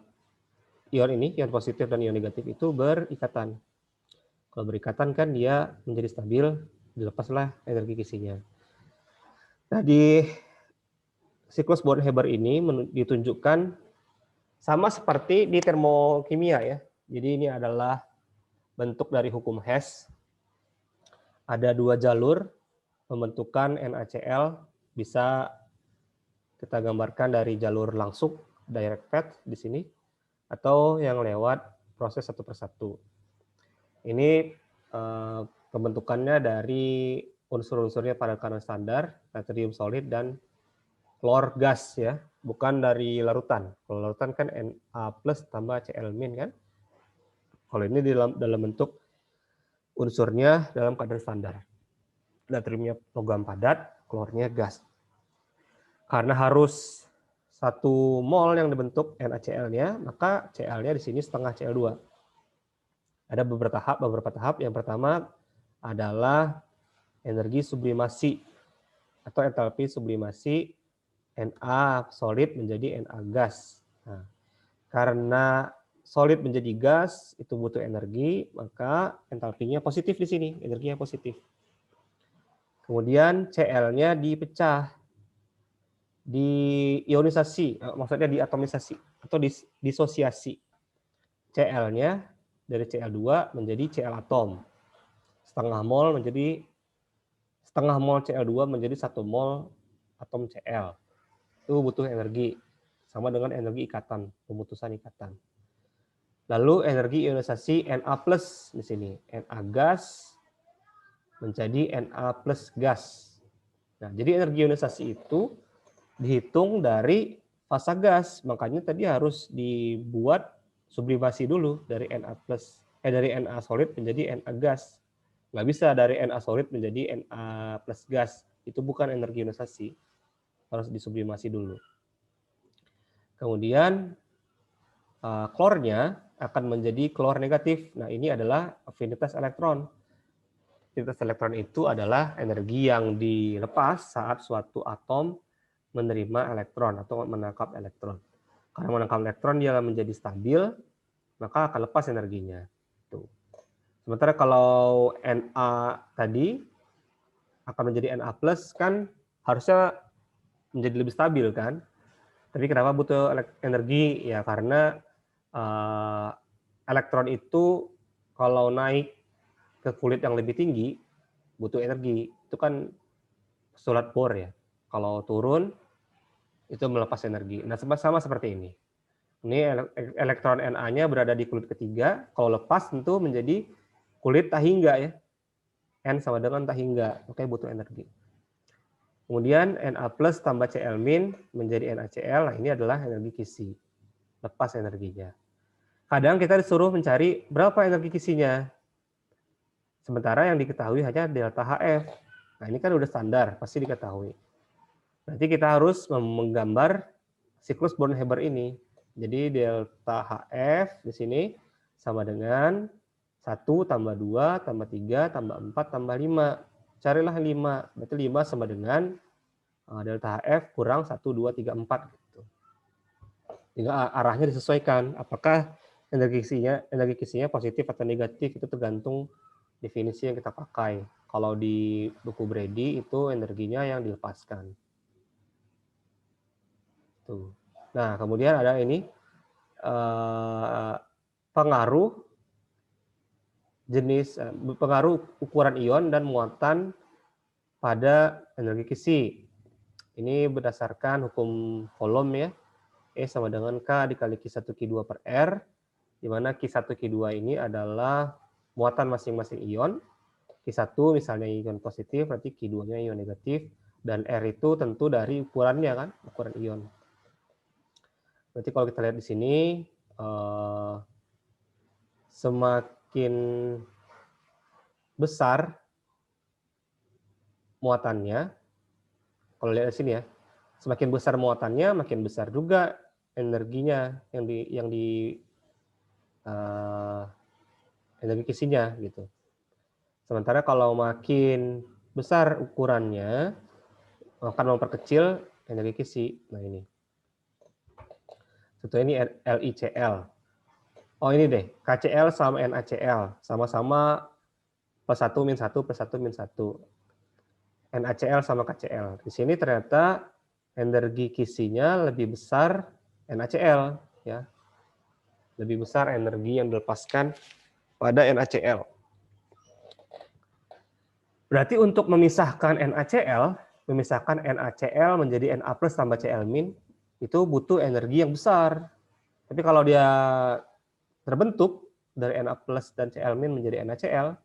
ion ini, ion positif dan ion negatif itu berikatan. Kalau berikatan kan dia menjadi stabil, dilepaslah energi kisinya. Nah, di siklus Born-Haber ini ditunjukkan sama seperti di termokimia ya. Jadi ini adalah bentuk dari hukum Hess. Ada dua jalur pembentukan NaCl, bisa kita gambarkan dari jalur langsung, direct path di sini, atau yang lewat proses satu persatu. Ini pembentukannya dari unsur-unsurnya pada tekanan standar, natrium solid dan klor gas ya, bukan dari larutan. Kalau larutan kan Na plus tambah Cl min kan. Kalau ini dalam bentuk unsurnya dalam kadar standar. Natriumnya logam padat, klornya gas. Karena harus 1 mol yang dibentuk NaCl-nya, maka Cl-nya di sini setengah Cl2. Ada beberapa tahap. Yang pertama adalah energi sublimasi atau entalpi sublimasi Na solid menjadi Na gas. Nah, karena solid menjadi gas itu butuh energi, maka entalpinya positif di sini, energinya positif. Kemudian Cl-nya dipecah, diionisasi, maksudnya diatomisasi atau disosiasi. Cl-nya dari Cl2 menjadi Cl atom. Setengah mol Cl2 menjadi 1 mol atom Cl. Itu butuh energi, sama dengan energi ikatan, pemutusan ikatan. Lalu energi ionisasi Na plus di sini, Na gas menjadi Na plus gas. Nah, jadi energi ionisasi itu dihitung dari fasa gas, makanya tadi harus dibuat sublimasi dulu dari dari Na solid menjadi Na gas. Nggak bisa dari Na solid menjadi Na plus gas. Itu bukan energi ionisasi. Harus disublimasi dulu. Kemudian klornya akan menjadi klor negatif. Nah, ini adalah afinitas elektron. Afinitas elektron itu adalah energi yang dilepas saat suatu atom menerima elektron atau menangkap elektron. Karena menangkap elektron dia menjadi stabil, maka akan lepas energinya. Tuh. Sementara kalau Na tadi akan menjadi Na plus kan harusnya menjadi lebih stabil kan. Tapi kenapa butuh energi? Ya karena elektron itu kalau naik ke kulit yang lebih tinggi butuh energi. Itu kan postulat Bohr ya. Kalau turun itu melepas energi. Nah, sama seperti ini. Ini elektron Na-nya berada di kulit ketiga, kalau lepas tentu menjadi kulit tahingga ya. N sama dengan tahingga, makanya butuh energi. Kemudian Na plus tambah Cl min menjadi NaCl, nah ini adalah energi kisi. Lepas energinya. Kadang kita disuruh mencari berapa energi kisinya. Sementara yang diketahui hanya delta Hf. Nah, ini kan udah standar, pasti diketahui. Nanti kita harus menggambar siklus Born-Haber ini. Jadi delta Hf di sini sama dengan 1 tambah 2 tambah 3 tambah 4 tambah 5. Carilah 5. Berarti 5 sama dengan delta Hf kurang 1, 2, 3, 4. Gitu. Tinggal arahnya disesuaikan. Apakah energi kisinya positif atau negatif itu tergantung definisi yang kita pakai. Kalau di buku Brady itu energinya yang dilepaskan. Tuh. Nah, kemudian ada ini pengaruh ukuran ion dan muatan pada energi kisi. Ini berdasarkan hukum Coulomb ya. E sama dengan K dikali Q1 Q2 per R, di mana Q1 Q2 ini adalah muatan masing-masing ion. Q1 misalnya ion positif, berarti Q2-nya ion negatif, dan R itu tentu dari ukurannya kan, ukuran ion. Berarti kalau kita lihat di sini, semakin besar muatannya, kalau lihat di sini ya, semakin besar muatannya, makin besar juga energinya yang energi kisinya gitu. Sementara kalau makin besar ukurannya akan memperkecil energi kisi. Nah ini. Contoh ini LiCl. Oh ini deh, KCl sama NaCl sama-sama plus 1 min 1 plus 1 min 1. NaCl sama KCl. Di sini ternyata energi kisinya lebih besar NaCl ya. Lebih besar energi yang dilepaskan pada NaCl. Berarti untuk memisahkan NaCl menjadi Na plus tambah Cl min itu butuh energi yang besar. Tapi kalau dia terbentuk dari Na plus dan Cl min menjadi NaCl,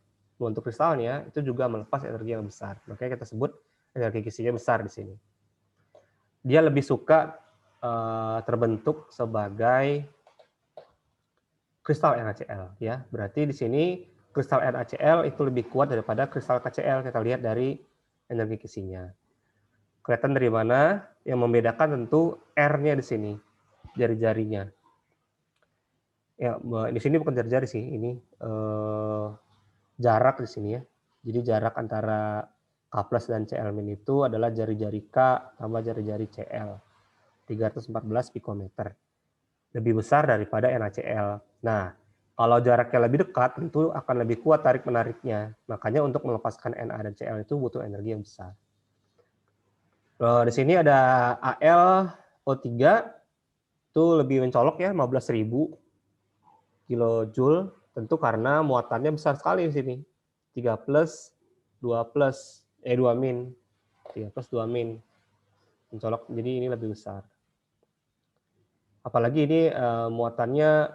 untuk kristalnya itu juga melepas energi yang besar. Makanya kita sebut energi kisinya besar di sini. Dia lebih suka terbentuk sebagai kristal NaCl ya. Berarti di sini kristal NaCl itu lebih kuat daripada kristal KCl. Kita lihat dari energi kisinya. Kelihatan dari mana? Yang membedakan tentu R-nya di sini, jari-jarinya. Ya, di sini bukan jari-jari sih, ini jarak di sini ya. Jadi jarak antara K plus dan Cl min itu adalah jari-jari K tambah jari-jari Cl. 314 pikometer. Lebih besar daripada NaCl. Nah, kalau jaraknya lebih dekat, tentu akan lebih kuat tarik-menariknya. Makanya untuk melepaskan Na dan Cl itu butuh energi yang besar. Di sini ada AlO3, itu lebih mencolok ya, 15.000 kilojoule, tentu karena muatannya besar sekali di sini. 3 plus, 2 plus, 2 min. 3 plus 2 min. Mencolok, jadi ini lebih besar. Apalagi ini muatannya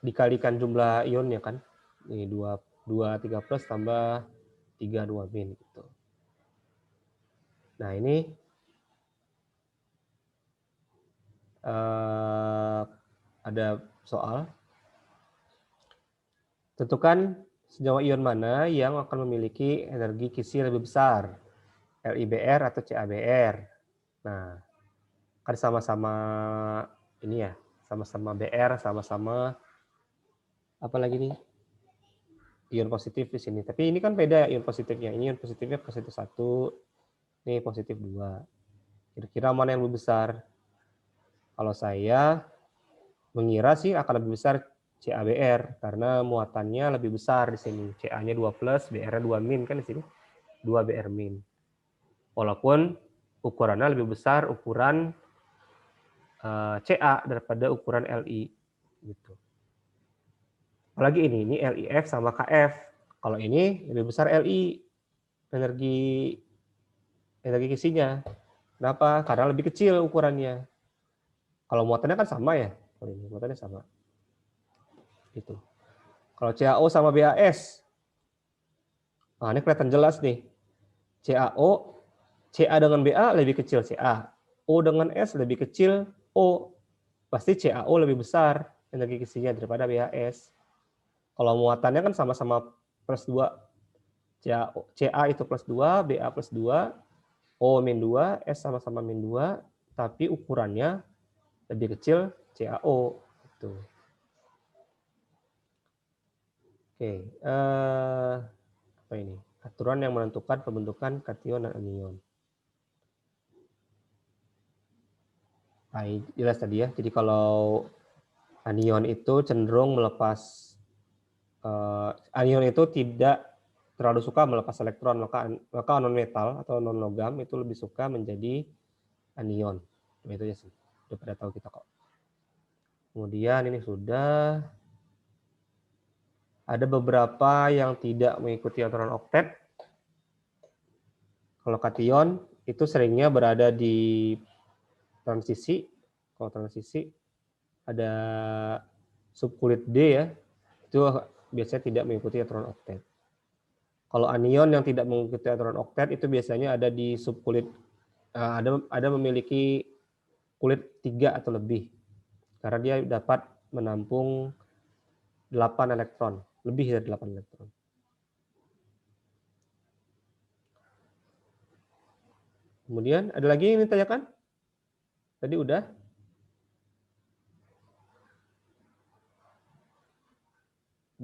dikalikan jumlah ionnya kan. Ini 2 3 plus tambah 3 2 min gitu. Nah, ini ada soal. Tentukan senyawa ion mana yang akan memiliki energi kisi lebih besar, LiBr atau CaBr. Nah, kan sama-sama ini ya, sama-sama Br, sama-sama apa lagi nih? Ion positif di sini. Tapi ini kan beda ion positifnya. Ini ion positifnya positif 1, ini positif 2. Kira-kira mana yang lebih besar? Kalau saya mengira sih akan lebih besar CaBr karena muatannya lebih besar di sini. Ca-nya 2 plus, Br-nya 2 min kan di sini. 2 Br min. Walaupun ukurannya lebih besar ukuran Ca daripada ukuran Li gitu. Apalagi ini LiF sama Kf. Kalau ini lebih besar Li energi kisinya. Kenapa? Karena lebih kecil ukurannya. Kalau muatannya kan sama ya. Kalau ini muatannya sama. Gitu. Kalau CaO sama BAS, nah ini kelihatan jelas nih. CaO, Ca dengan Ba lebih kecil Ca. O dengan S lebih kecil O. Pasti CaO lebih besar energi kisinya daripada BAS. Kalau muatannya kan sama-sama plus 2. Ca itu plus 2, Ba plus 2, O min 2, S sama-sama min 2, tapi ukurannya lebih kecil CaO. Gitu. Oke, apa ini? Aturan yang menentukan pembentukan kation dan anion. Nah, jelas tadi ya. Jadi kalau anion itu cenderung melepas, anion itu tidak terlalu suka melepas elektron, maka non metal atau non logam itu lebih suka menjadi anion. Itu aja sih. Udah pada tahu kita kok. Kemudian ini sudah ada beberapa yang tidak mengikuti aturan oktet. Kalau kation itu seringnya berada di transisi. Kalau transisi ada subkulit D ya, itu biasanya tidak mengikuti aturan oktet. Kalau anion yang tidak mengikuti aturan oktet itu biasanya ada di subkulit, ada memiliki kulit 3 atau lebih, karena dia dapat menampung 8 elektron, lebih dari 8 elektron. Kemudian ada lagi yang ditanyakan? Tadi udah.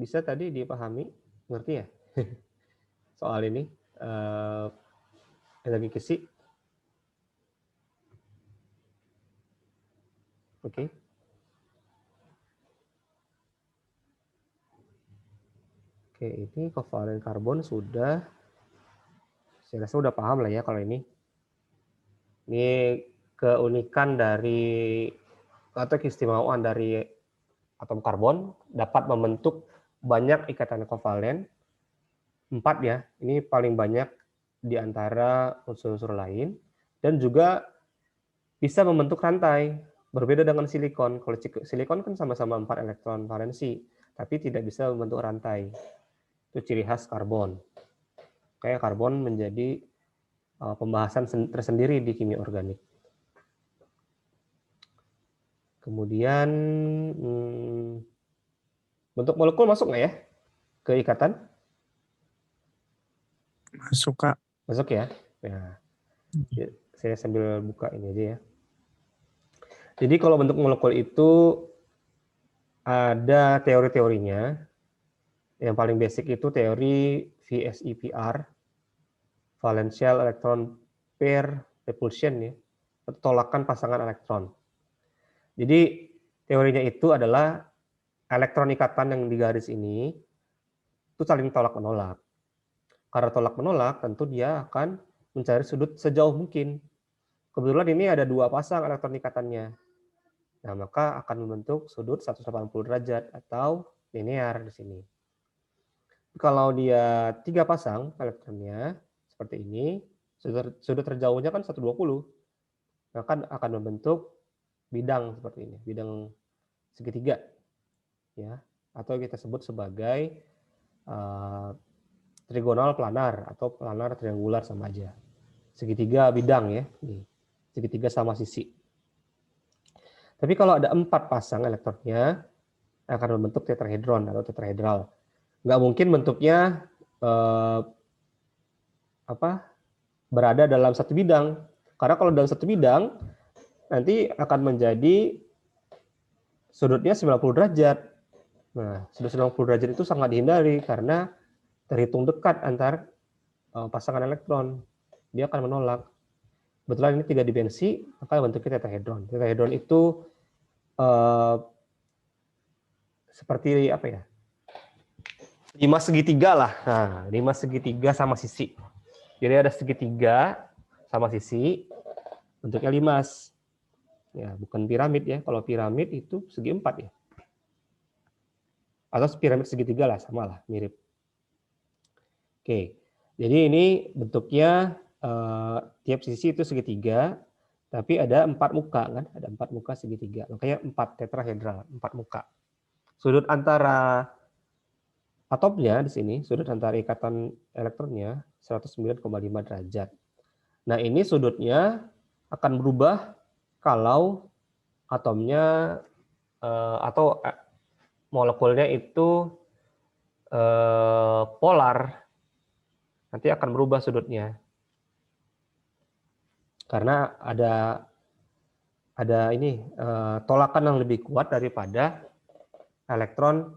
bisa tadi dipahami, ngerti ya? Soal ini energi kisi. Oke. Oke, ini kovalen karbon sudah. Saya rasa udah paham lah ya kalau ini. Ini keunikan dari atau keistimewaan dari atom karbon dapat membentuk banyak ikatan kovalen. 4 ya, ini paling banyak di antara unsur-unsur lain. Dan juga bisa membentuk rantai. Berbeda dengan silikon. Kalau silikon kan sama-sama 4 elektron valensi, tapi tidak bisa membentuk rantai. Itu ciri khas karbon. Kayak karbon menjadi pembahasan tersendiri di kimia organik. Kemudian bentuk molekul masuk nggak ya ke ikatan? Masuk, Kak. Masuk ya. Nah, saya sambil buka ini aja ya. Jadi kalau bentuk molekul itu ada teori-teorinya. Yang paling basic itu teori VSEPR, Valential Electron Pair Repulsion ya, tolakan pasangan elektron. Jadi teorinya itu adalah elektron ikatan yang di garis ini itu saling tolak-menolak. Karena tolak-menolak, tentu dia akan mencari sudut sejauh mungkin. Kebetulan ini ada 2 pasang elektron ikatannya. Nah, maka akan membentuk sudut 180 derajat atau linear di sini. Kalau dia 3 pasang elektronnya seperti ini, sudut terjauhnya kan 120. Maka akan membentuk bidang seperti ini, bidang segitiga ya, atau kita sebut sebagai trigonal planar atau planar triangular sama aja. Segitiga bidang ya, nih. Segitiga sama sisi. Tapi kalau ada 4 pasang elektronnya akan membentuk tetrahedron atau tetrahedral. Nggak mungkin bentuknya berada dalam satu bidang. Karena kalau dalam satu bidang nanti akan menjadi sudutnya 90 derajat. Nah, sudut 90 derajat itu sangat dihindari karena terhitung dekat antar pasangan elektron. Dia akan menolak. Kebetulan ini 3 dimensi, maka bentuknya tetrahedron. Tetrahedron itu seperti apa ya? 5 segitiga lah. Nah, 5 segitiga sama sisi. Jadi ada segitiga sama sisi, bentuknya limas. Ya, bukan piramid ya. Kalau piramid itu segi 4 ya. Atau piramid segitiga lah, sama lah, mirip. Oke, jadi ini bentuknya tiap sisi itu segitiga, tapi ada 4 muka kan? Ada 4 muka segitiga. Makanya 4 tetrahedral, 4 muka. Sudut antara atomnya di sini, sudut antara ikatan elektronnya 109,5 derajat. Nah, ini sudutnya akan berubah kalau atomnya atau molekulnya itu polar. Nanti akan berubah sudutnya. Karena ada ini tolakan yang lebih kuat daripada elektron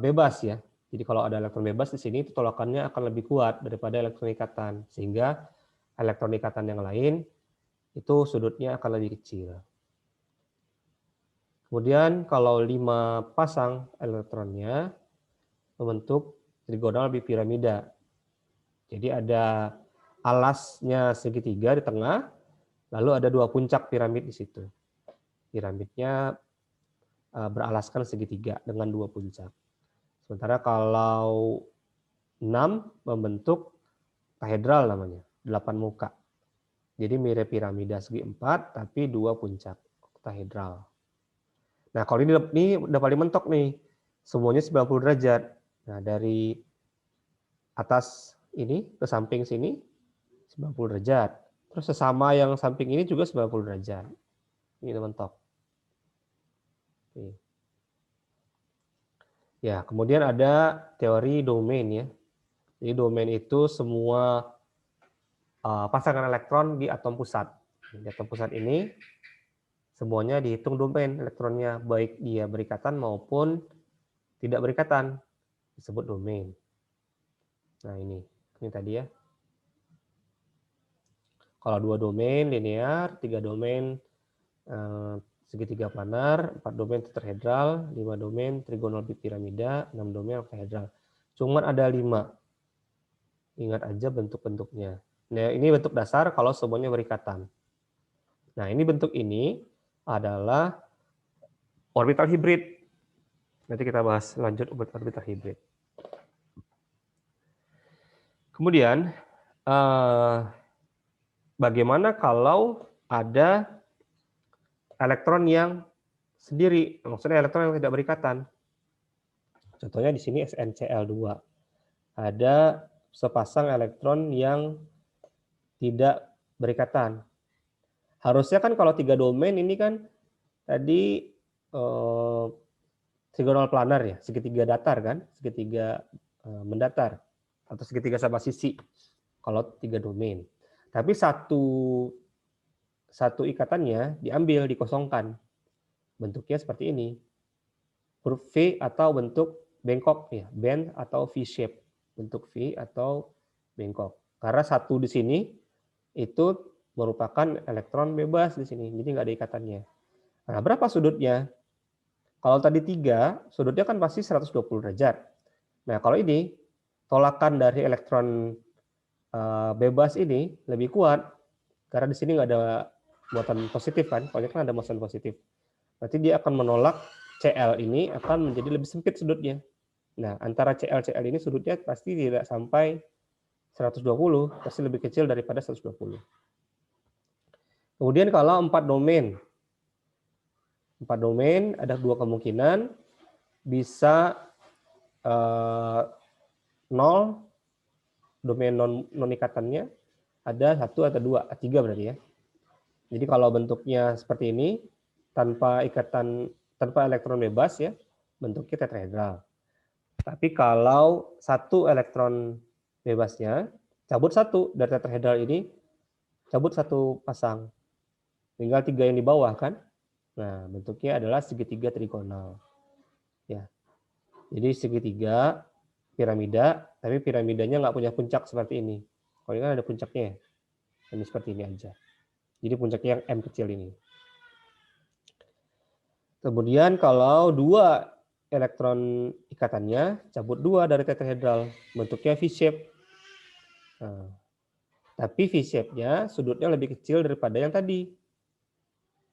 bebas ya. Jadi kalau ada elektron bebas di sini, itu tolakannya akan lebih kuat daripada elektron ikatan. Sehingga elektron ikatan yang lain itu sudutnya akan lebih kecil. Kemudian kalau 5 pasang elektronnya membentuk trigonal bipiramida. Jadi ada alasnya segitiga di tengah, lalu ada 2 puncak piramid di situ. Piramidnya beralaskan segitiga dengan 2 puncak. Sementara kalau 6 membentuk oktaedral namanya, 8 muka. Jadi mirip piramida segi 4 tapi 2 puncak, oktaedral. Nah, kalau ini udah paling mentok nih. Semuanya 90 derajat. Nah, dari atas ini ke samping sini 90 derajat. Terus sesama yang samping ini juga 90 derajat. Ini udah mentok. Oke. Ya, kemudian ada teori domain ya. Jadi domain itu semua pasangan elektron di atom pusat. Di atom pusat ini semuanya dihitung domain elektronnya, baik dia berikatan maupun tidak berikatan, disebut domain. Nah ini tadi ya. Kalau 2 domain linear, 3 domain segitiga planar, 4 domain tetrahedral, 5 domain trigonal bipiramida, 6 domain octahedral. Cuman ada 5. Ingat aja bentuk-bentuknya. Nah, ini bentuk dasar kalau semuanya berikatan. Nah, ini bentuk ini adalah orbital hibrid. Nanti kita bahas lanjut orbital hibrid. Kemudian, bagaimana kalau ada elektron yang sendiri, maksudnya elektron yang tidak berikatan? Contohnya di sini SnCl2. Ada sepasang elektron yang tidak berikatan. Harusnya kan kalau 3 domain ini kan tadi trigonal planar ya, segitiga datar kan, segitiga mendatar atau segitiga sama sisi kalau 3 domain. Tapi satu ikatannya diambil, dikosongkan. Bentuknya seperti ini. Huruf V atau bentuk bengkok ya, bend atau V shape, bentuk V atau bengkok. Karena satu di sini itu merupakan elektron bebas di sini, jadi nggak ada ikatannya. Nah, berapa sudutnya? Kalau tadi 3, sudutnya kan pasti 120 derajat. Nah, kalau ini, tolakan dari elektron bebas ini lebih kuat, karena di sini nggak ada muatan positif kan, kalau ini kan ada muatan positif. Berarti dia akan menolak Cl ini akan menjadi lebih sempit sudutnya. Nah, antara Cl ini sudutnya pasti tidak sampai 120, pasti lebih kecil daripada 120. Kemudian kalau 4 domain ada 2 kemungkinan, bisa 0 domain non ikatannya, ada 1 atau 2, 3 berarti ya. Jadi kalau bentuknya seperti ini, tanpa ikatan, tanpa elektron bebas ya, bentuknya tetrahedral. Tapi kalau 1 elektron bebasnya, cabut 1 dari tetrahedral ini, cabut 1 pasang. Tinggal 3 yang di bawah kan. Nah, bentuknya adalah segitiga trigonal. Ya. Jadi segitiga piramida, tapi piramidanya nggak punya puncak seperti ini. Kalau ini kan ada puncaknya. Ini seperti ini aja. Jadi puncaknya yang M kecil ini. Kemudian kalau 2 elektron ikatannya, cabut 2 dari tetrahedral, bentuknya V-shape. Nah, tapi V-shape-nya sudutnya lebih kecil daripada yang tadi.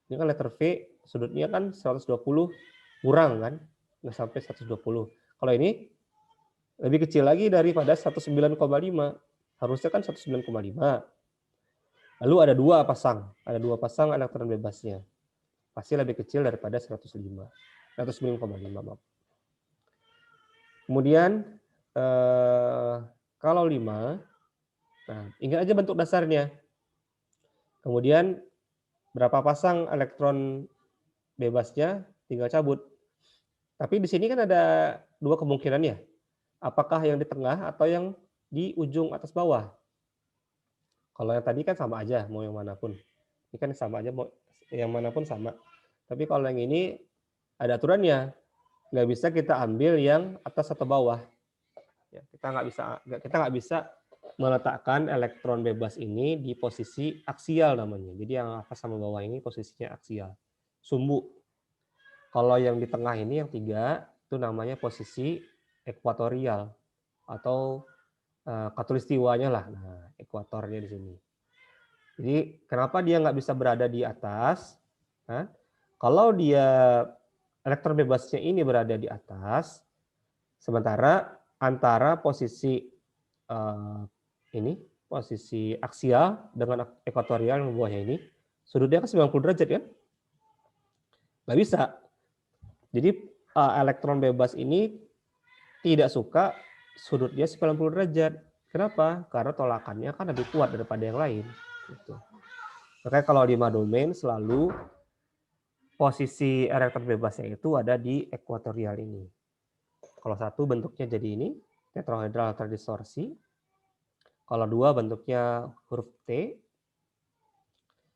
Ini kan letter V, sudutnya kan 120 kurang kan, nggak sampai 120. Kalau ini lebih kecil lagi daripada 109,5. Harusnya kan 109,5. Lalu ada 2 pasang, elektron bebasnya. Pasti lebih kecil daripada 109,5. Maaf. Kemudian kalau 5, nah ingat aja bentuk dasarnya. Kemudian berapa pasang elektron bebasnya, tinggal cabut. Tapi di sini kan ada 2 kemungkinan ya. Apakah yang di tengah atau yang di ujung atas bawah. Kalau yang tadi kan sama aja, mau yang manapun. Ini kan sama aja, mau yang manapun sama. Tapi kalau yang ini ada aturannya. Nggak bisa kita ambil yang atas atau bawah. Ya, kita nggak bisa meletakkan elektron bebas ini di posisi aksial namanya. Jadi yang atas sama bawah ini posisinya aksial. Sumbu. Kalau yang di tengah ini yang 3 itu namanya posisi ekuatorial atau khatulistiwanya lah. Nah, ekuatornya di sini. Jadi kenapa dia nggak bisa berada di atas? Nah, kalau dia elektron bebasnya ini berada di atas, sementara antara posisi ini, posisi aksial dengan ekuatorial yang bawahnya ini, sudutnya kan 90 derajat kan? Nggak bisa. Jadi elektron bebas ini tidak suka sudutnya 90 derajat. Kenapa? Karena tolakannya kan lebih kuat daripada yang lain. Gitu. Makanya kalau 5 domain selalu posisi elektron bebasnya itu ada di ekuatorial ini. Kalau 1 bentuknya jadi ini, tetrahedral terdistorsi. Kalau 2 bentuknya huruf T.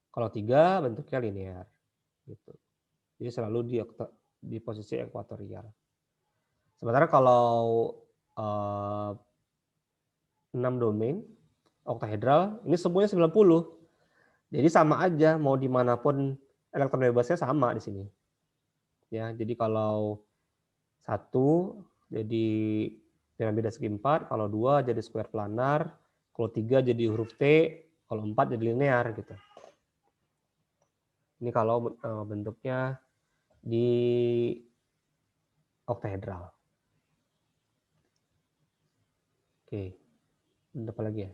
Kalau 3 bentuknya linear. Gitu. Jadi selalu di posisi ekuatorial. Sementara kalau 6 domain oktahedral, ini semuanya 90. Jadi sama aja, mau dimanapun elektron bebasnya sama di sini. Ya, jadi kalau 1 jadi dengan beda segi 4, kalau 2 jadi square planar, kalau 3 jadi huruf T, kalau 4 jadi linear gitu. Ini kalau bentuknya di oktahedral. Oke, apa lagi ya?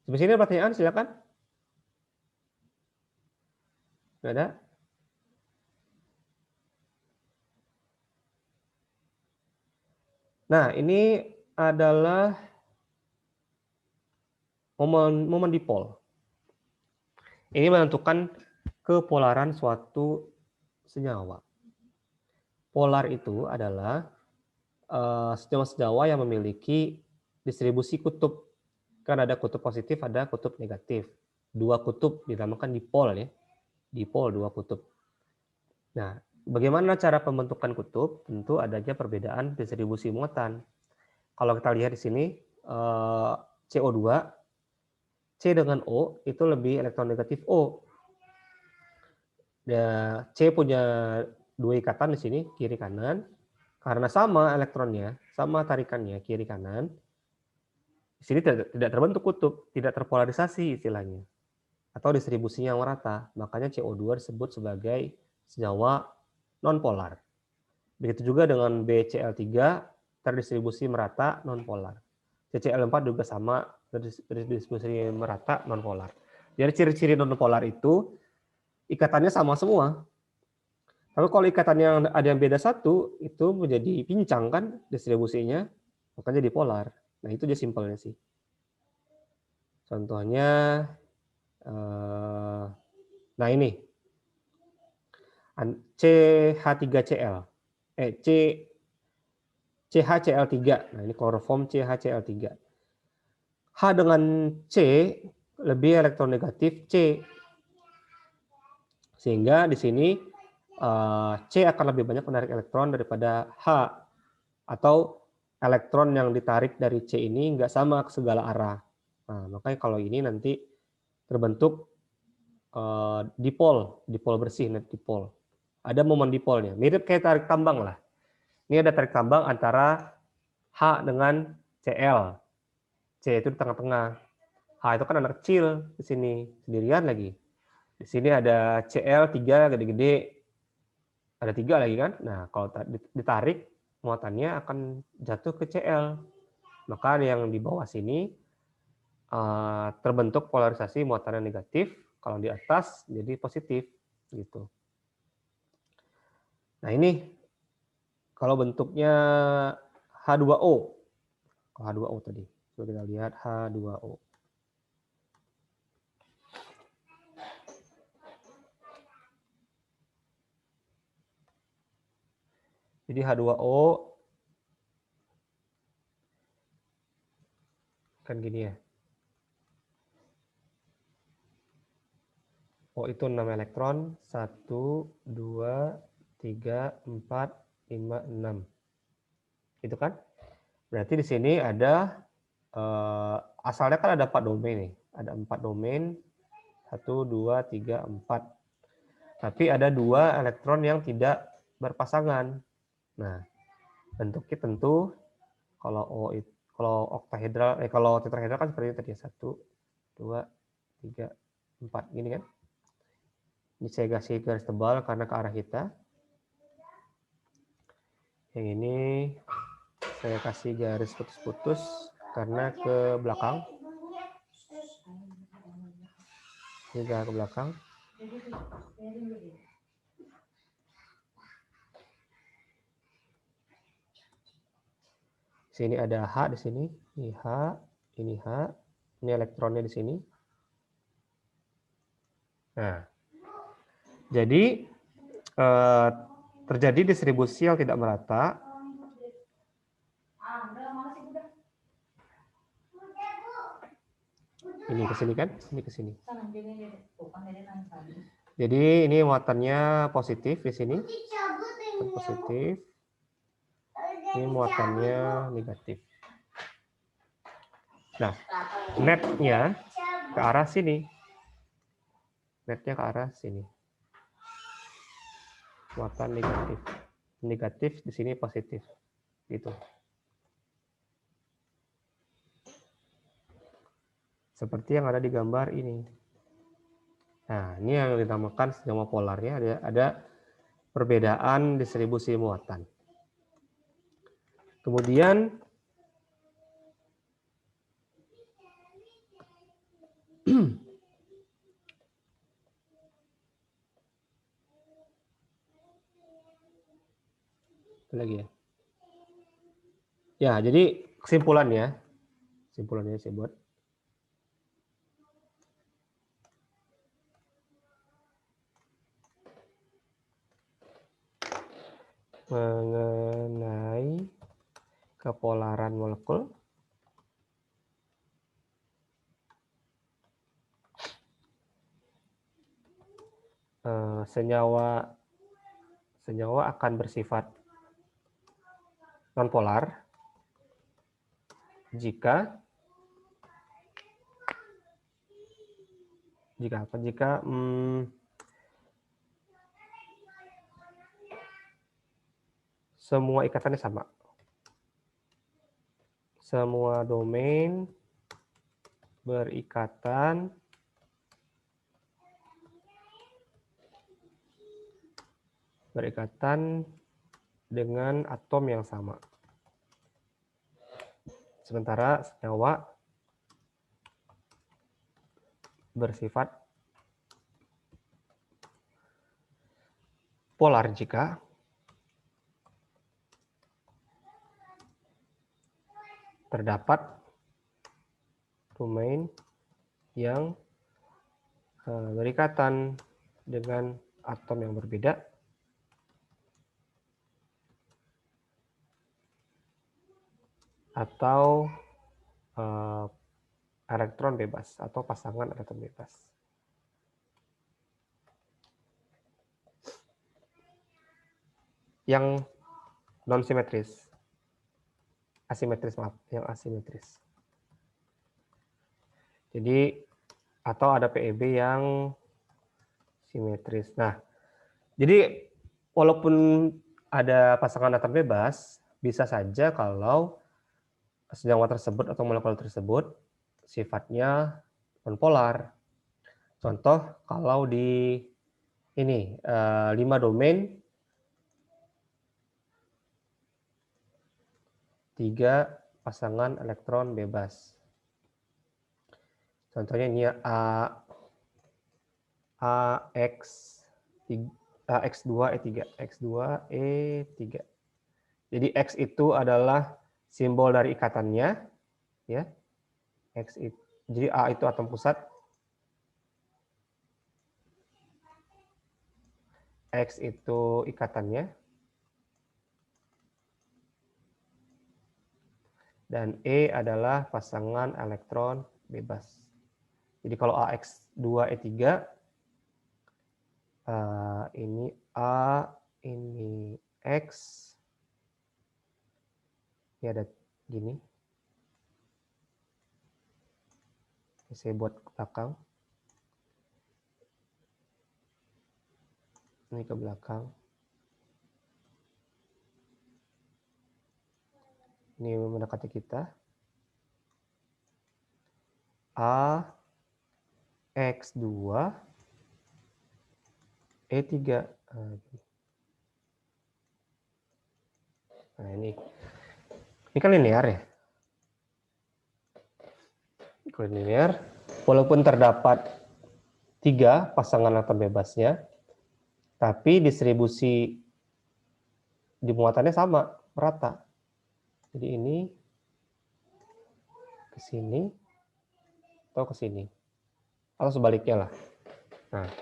Sampai sini ada pertanyaan, silakan. Nggak ada? Nah, ini adalah momen dipol. Ini menentukan kepolaran suatu senyawa. Polar itu adalah senyawa-senyawa yang memiliki distribusi kutub. Kan ada kutub positif, ada kutub negatif. 2 kutub dinamakan dipol ya. Dipol 2 kutub. Nah, bagaimana cara pembentukan kutub? Tentu adanya perbedaan distribusi muatan. Kalau kita lihat di sini CO2, C dengan O itu lebih elektronegatif O. C punya 2 ikatan di sini kiri kanan. Karena sama elektronnya, sama tarikannya kiri kanan, di sini tidak terbentuk kutub, tidak terpolarisasi istilahnya, atau distribusinya yang merata. Makanya CO2 disebut sebagai senyawa nonpolar. Begitu juga dengan BCl3 terdistribusi merata nonpolar. CCl4 juga sama terdistribusi merata nonpolar. Jadi ciri-ciri nonpolar itu ikatannya sama semua. Tapi kalau ikatannya ada yang beda satu, itu menjadi pincang kan distribusinya, makanya dipolar. Nah itu aja simpelnya sih. Contohnya, nah ini CH3Cl, CHCl3. Nah ini kloroform CHCl3. H dengan C lebih elektronegatif C, sehingga di sini C akan lebih banyak menarik elektron daripada H, atau elektron yang ditarik dari C ini nggak sama ke segala arah. Nah, makanya kalau ini nanti terbentuk dipol bersih, net dipol. Ada momen dipolnya, mirip kayak tarik tambang lah. Ini ada tarik tambang antara H dengan Cl. C itu di tengah-tengah. H itu kan anak kecil di sini, sendirian lagi. Di sini ada Cl 3 gede-gede, ada 3 lagi kan. Nah, kalau ditarik, muatannya akan jatuh ke Cl. Maka yang di bawah sini terbentuk polarisasi muatannya negatif, kalau di atas jadi positif gitu. Nah, ini kalau bentuknya H2O. H2O tadi. Coba kita lihat H2O. Jadi H2O kan gini ya. O itu 6 elektron, 1, 2, 3, 4, 5, 6. Itu kan? Berarti di sini ada, asalnya kan ada 4 domain nih. Ada 4 domain, 1, 2, 3, 4. Tapi ada 2 elektron yang tidak berpasangan. Nah, bentuknya tentu kalau O itu, kalau oktahedral, kalau tetrahedral kan seperti tadi 1, 2, 3, 4 gini kan. Ini saya kasih garis tebal karena ke arah kita. Yang ini saya kasih garis putus-putus karena ke belakang. Ini ke belakang. Sini ada H di sini, ini H, ini H, ini elektronnya di sini. Nah, jadi terjadi distribusi yang tidak merata. Ini ke sini kan, ini ke sini. Jadi ini muatannya positif di sini, positif. Ini muatannya negatif. Nah, netnya ke arah sini. Netnya ke arah sini. Muatan negatif. Negatif di sini positif. Gitu. Seperti yang ada di gambar ini. Nah, ini yang dinamakan senyawa polarnya. Ada perbedaan distribusi muatan. Kemudian apa lagi ya? Ya, jadi kesimpulannya saya buat. Mengenai kepolaran molekul. Senyawa akan bersifat nonpolar jika semua ikatannya sama. Semua domain berikatan dengan atom yang sama. Sementara senyawa bersifat polar jika terdapat domain yang berikatan dengan atom yang berbeda atau elektron bebas atau pasangan elektron bebas. Yang non simetris. Yang asimetris. Jadi atau ada PEB yang simetris. Nah, jadi walaupun ada pasangan elektron bebas, bisa saja kalau senyawa tersebut atau molekul tersebut sifatnya nonpolar. Contoh kalau di ini 5 domain 3 pasangan elektron bebas. Contohnya ini X2E3. Jadi X itu adalah simbol dari ikatannya, ya. Jadi A itu atom pusat, X itu ikatannya, dan E adalah pasangan elektron bebas. Jadi kalau AX2E3, ini A, ini X, ini ada gini. Saya buat ke belakang. Ini ke belakang. Ini mendekati kita. A, X2, E3. Nah, ini kan linear ya. Linear, walaupun terdapat 3 pasangan elektron bebasnya, tapi distribusi di muatannya sama, merata. Jadi ini ke sini atau ke sini, atau sebaliknya lah. Nah,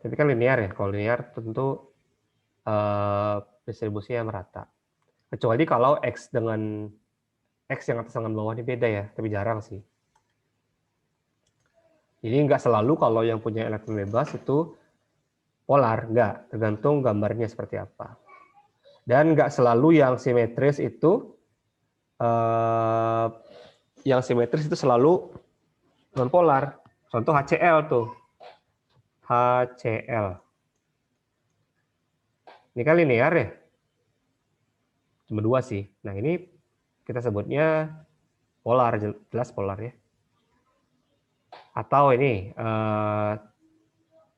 tapi kan linear ya. Kalau linear tentu distribusinya merata. Kecuali kalau X dengan X yang atas dengan bawah ini beda ya, tapi jarang sih. Jadi nggak selalu kalau yang punya elektron bebas itu polar, nggak. Tergantung gambarnya seperti apa. Dan nggak selalu yang simetris itu selalu nonpolar. Contoh HCl tuh. HCl. Ini kan linear ya. Cuma 2 sih. Nah, ini kita sebutnya polar, jelas polar ya. Atau ini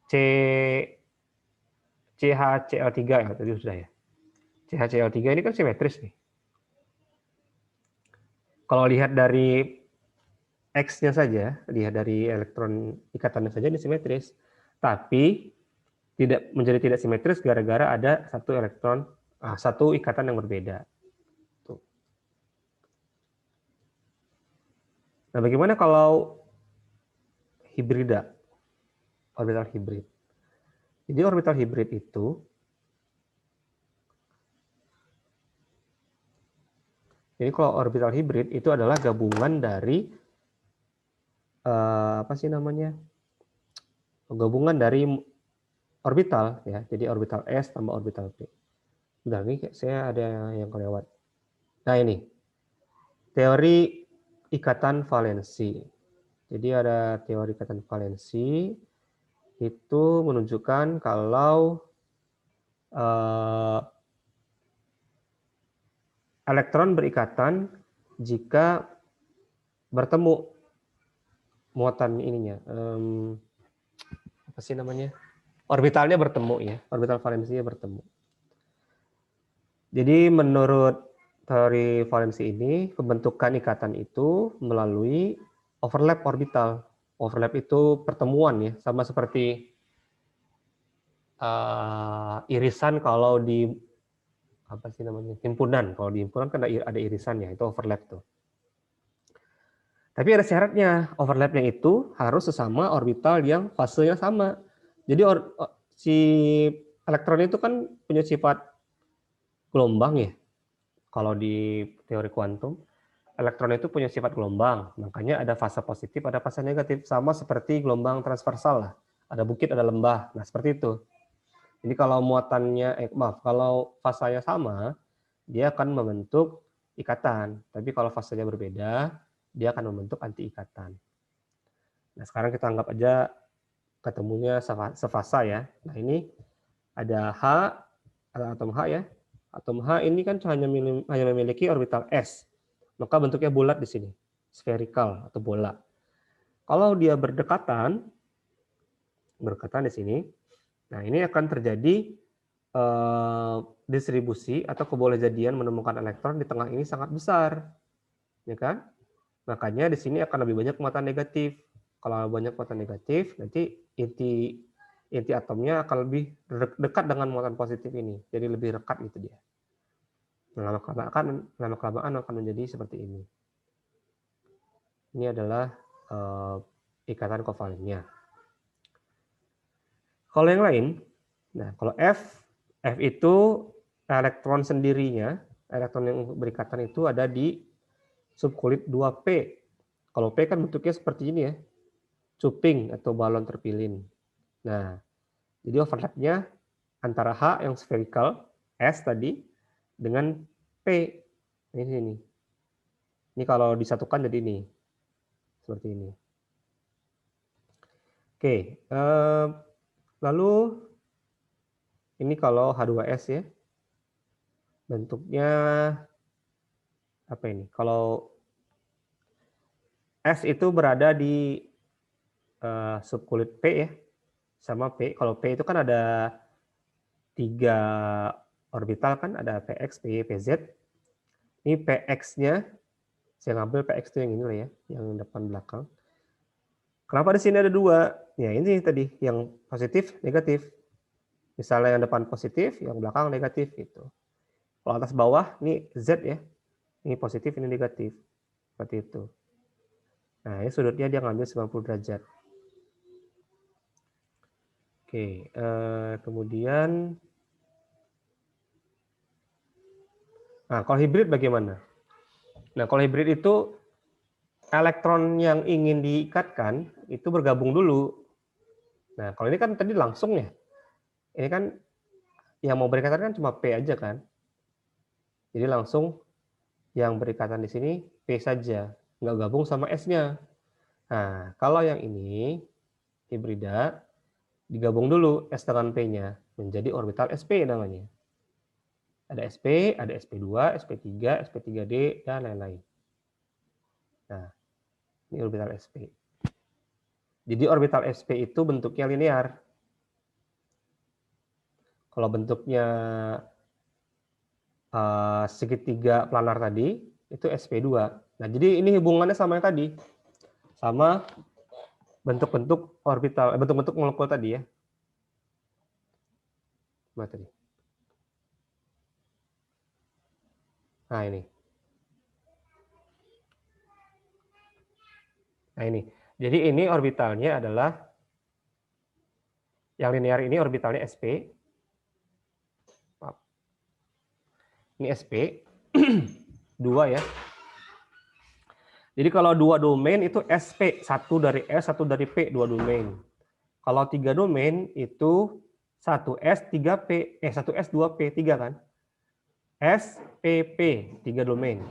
CHCl3 ya, tadi sudah ya. CHCl3 ini kan simetris nih. Kalau lihat dari X-nya saja, lihat dari elektron ikatannya saja ini simetris. Tapi tidak menjadi tidak simetris gara-gara ada satu ikatan yang berbeda. Tuh. Nah, bagaimana kalau hibrida? Orbital hibrid. Jadi orbital hibrid itu kalau orbital hibrid itu adalah gabungan dari gabungan dari orbital ya. Jadi orbital S tambah orbital P. Udah, ini saya ada yang kelewat. Nah, ini teori ikatan valensi. Jadi ada teori ikatan valensi itu menunjukkan kalau elektron berikatan jika bertemu muatan ininya, orbitalnya bertemu ya, orbital valensinya bertemu. Jadi menurut teori valensi ini, pembentukan ikatan itu melalui overlap orbital. Overlap itu pertemuan ya, sama seperti irisan kalau di himpunan. Kalau di himpunan kan ada irisan ya, itu overlap tuh. Tapi ada syaratnya, overlapnya itu harus sesama orbital yang fasenya sama. Jadi si elektron itu kan punya sifat gelombang ya. Kalau di teori kuantum, elektron itu punya sifat gelombang. Makanya ada fase positif, ada fase negatif. Sama seperti gelombang transversal lah. Ada bukit, ada lembah. Nah, seperti itu. Jadi kalau kalau fasanya sama, dia akan membentuk ikatan. Tapi kalau fasenya berbeda, dia akan membentuk anti ikatan. Nah, sekarang kita anggap aja ketemunya sefasa ya. Nah, ini ada atom H ya. Atom H ini kan hanya memiliki orbital S. Maka bentuknya bulat di sini, spherical atau bola. Kalau dia berdekatan di sini, nah ini akan terjadi distribusi atau kebolehjadian menemukan elektron di tengah ini sangat besar, ya kan? Makanya di sini akan lebih banyak muatan negatif. Kalau banyak muatan negatif, nanti inti atomnya akan lebih dekat dengan muatan positif ini, jadi lebih rekat gitu dia. Lama-kelamaan akan menjadi seperti ini. Ini adalah ikatan kovalennya. Kalau yang lain, nah kalau F itu elektron sendirinya, elektron yang berikatan itu ada di subkulit 2P. Kalau P kan bentuknya seperti ini ya, cuping atau balon terpilin. Nah, jadi overlapnya antara H yang spherical, S tadi, dengan P. Ini. Ini kalau disatukan jadi ini. Seperti ini. Oke, lalu ini kalau H2S ya, bentuknya apa ini? Kalau S itu berada di subkulit P ya, sama P. Kalau P itu kan ada 3 orbital kan, ada PX, PY, PZ. Ini PX-nya, saya ngambil PX itu yang ini lah ya, yang depan belakang. Kenapa di sini ada 2? Ya ini tadi, yang positif, negatif. Misalnya yang depan positif, yang belakang negatif gitu. Kalau atas bawah, ini Z ya. Ini positif, ini negatif. Seperti itu. Nah, ini sudutnya dia ngambil 90 derajat. Oke, kemudian nah, kalau hibrid bagaimana? Nah, kalau hibrid itu elektron yang ingin diikatkan itu bergabung dulu. Nah, kalau ini kan tadi langsung ya. Ini kan yang mau berikatan kan cuma P aja kan. Jadi langsung yang berikatan di sini P saja, nggak gabung sama S-nya. Nah, kalau yang ini hibrida, digabung dulu S dengan P-nya, menjadi orbital sp namanya. Ada sp, ada sp2, sp3, sp3d, dan lain-lain. Nah, ini orbital sp. Jadi orbital sp itu bentuknya linear. Kalau bentuknya segitiga planar tadi, itu sp2. Nah, jadi ini hubungannya sama yang tadi. Sama bentuk-bentuk orbital, bentuk-bentuk molekul tadi ya. Mana tadi? Nah, ini. Nah, ini. Jadi ini orbitalnya adalah yang linear ini orbitalnya sp. Maaf. Ini sp 2 ya. Jadi kalau 2 domain itu sp, 1 dari S, 1 dari P, 2 domain. Kalau 3 domain itu 1S, 3P, 1S, 2P, 3 kan? SPP, 3 domain.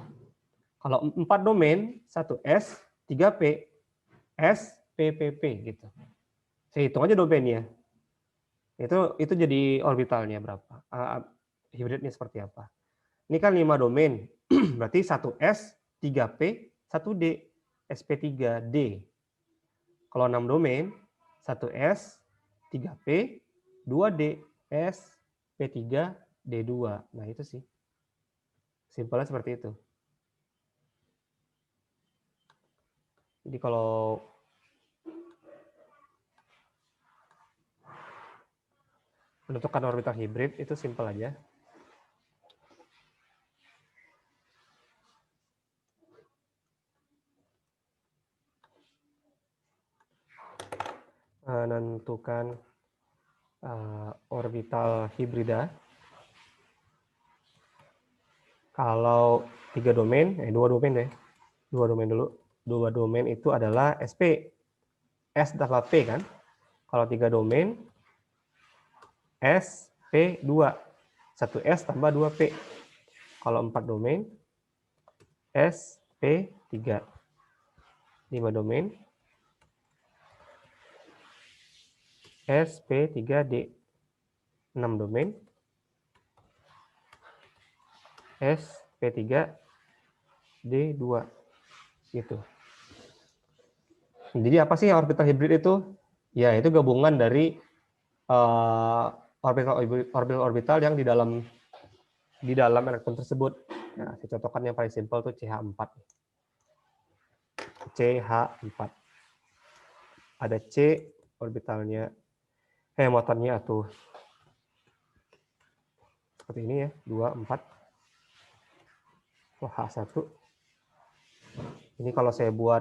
Kalau 4 domain, 1S, 3P, SPPP gitu. Saya hitung aja domainnya. Itu jadi orbitalnya berapa? Hibridnya seperti apa? Ini kan 5 domain. Berarti 1S, 3P, 1D, SP3D. Kalau 6 domain, 1S, 3P, 2D, SP3, D2. Nah, itu sih. Simpelnya seperti itu. Jadi kalau menentukan orbital hibrid itu simpel aja. Menentukan orbital hibrida. Kalau 3 domain, 2 domain deh. 2 domain dulu. 2 domain itu adalah SP. S tambah P kan? Kalau 3 domain, SP2. 1S tambah 2P. Kalau 4 domain, SP3. 5 domain, SP3D. 6 domain, SP3D2. Gitu. Jadi apa sih orbital hibrid itu? Ya, itu gabungan dari orbital yang di dalam elektron tersebut. Nah, saya contohkan yang paling simpel tuh CH4. CH4. Ada C orbitalnya, motornya tuh seperti ini ya, 2, 4. H1. Ini kalau saya buat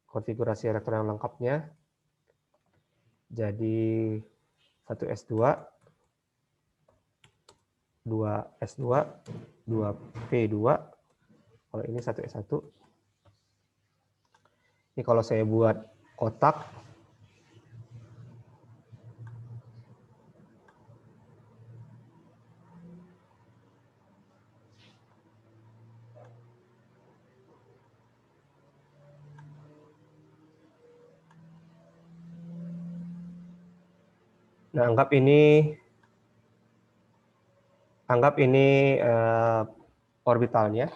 konfigurasi elektron yang lengkapnya, jadi 1S2, 2S2, 2P2, kalau ini 1S1. Ini kalau saya buat kotak, nah anggap ini orbitalnya.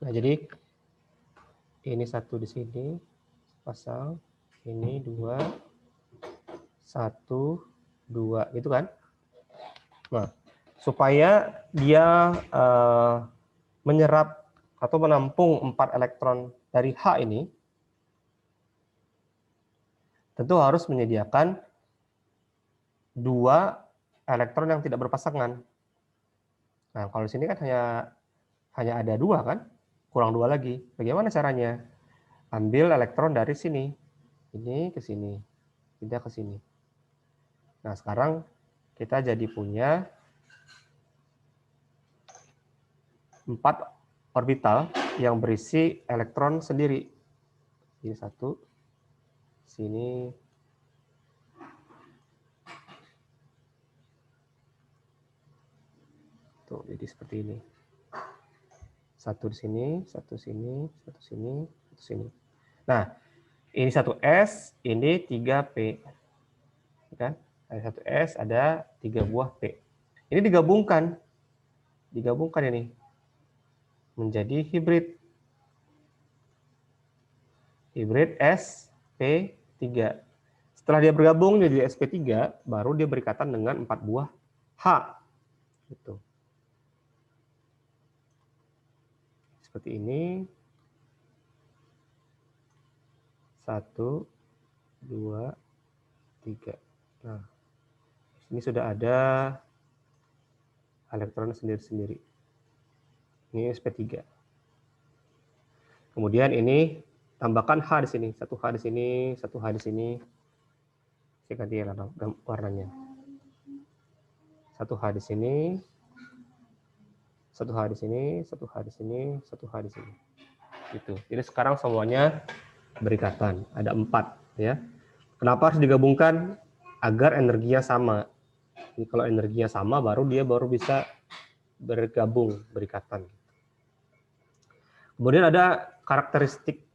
Nah, jadi ini 1 di sini, pasang, ini 2, 1, 2, gitu kan? Nah, supaya dia menyerap atau menampung 4 elektron dari H ini, tentu harus menyediakan 2 elektron yang tidak berpasangan. Nah, kalau di sini kan hanya ada 2 kan? Kurang 2 lagi. Bagaimana caranya? Ambil elektron dari sini. Ini ke sini. Pindah ke sini. Nah, sekarang kita jadi punya 4 orbital yang berisi elektron sendiri. Ini 1, sini tuh, jadi seperti ini. 1 di sini, 1 sini, 1 sini, 1 sini. Nah, ini 1S, ini 3P. Kan? Ada 1S, ada 3 buah P. Ini digabungkan. Digabungkan ini. Menjadi hibrid. Hibrid sp3. Setelah dia bergabung jadi sp3, baru dia berikatan dengan 4 buah H. Gitu. Seperti ini. 1, 2, 3. Nah, ini sudah ada elektron sendiri-sendiri. Ini sp3. Kemudian ini tambahkan H di sini, 1 H di sini, 1 H di sini. Saya ganti warnanya. 1 H di sini, 1 H di sini, 1 H di sini, 1 H di sini. Gitu. Jadi sekarang semuanya berikatan, ada 4 ya. Kenapa harus digabungkan? Agar energinya sama. Jadi kalau energinya sama baru bisa bergabung, berikatan. Kemudian ada karakteristik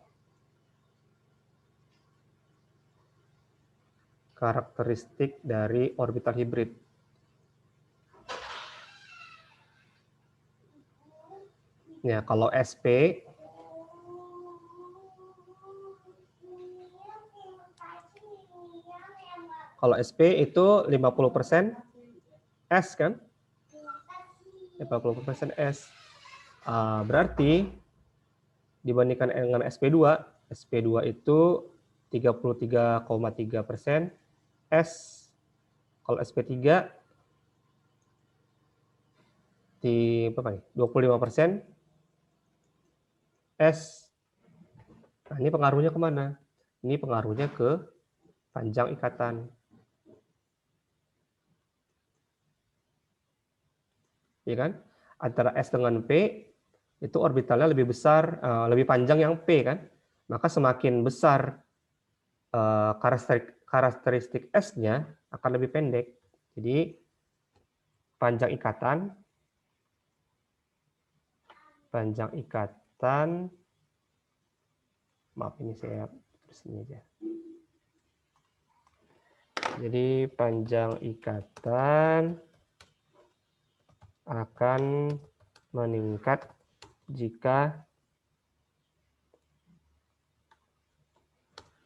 dari orbital hibrid. Ya, kalau SP itu 50% S kan? 50% S. Berarti dibandingkan dengan SP2 itu 33,3% S. Kalau SP3 di berapa nih? 25% S. Nah, ini pengaruhnya kemana? Ini pengaruhnya ke panjang ikatan. Ya kan? Antara S dengan P itu orbitalnya lebih besar, lebih panjang yang P kan? Maka semakin besar karakteristik S-nya akan lebih pendek. Jadi panjang ikatan, maaf ini saya tulis ini aja. Jadi panjang ikatan akan meningkat jika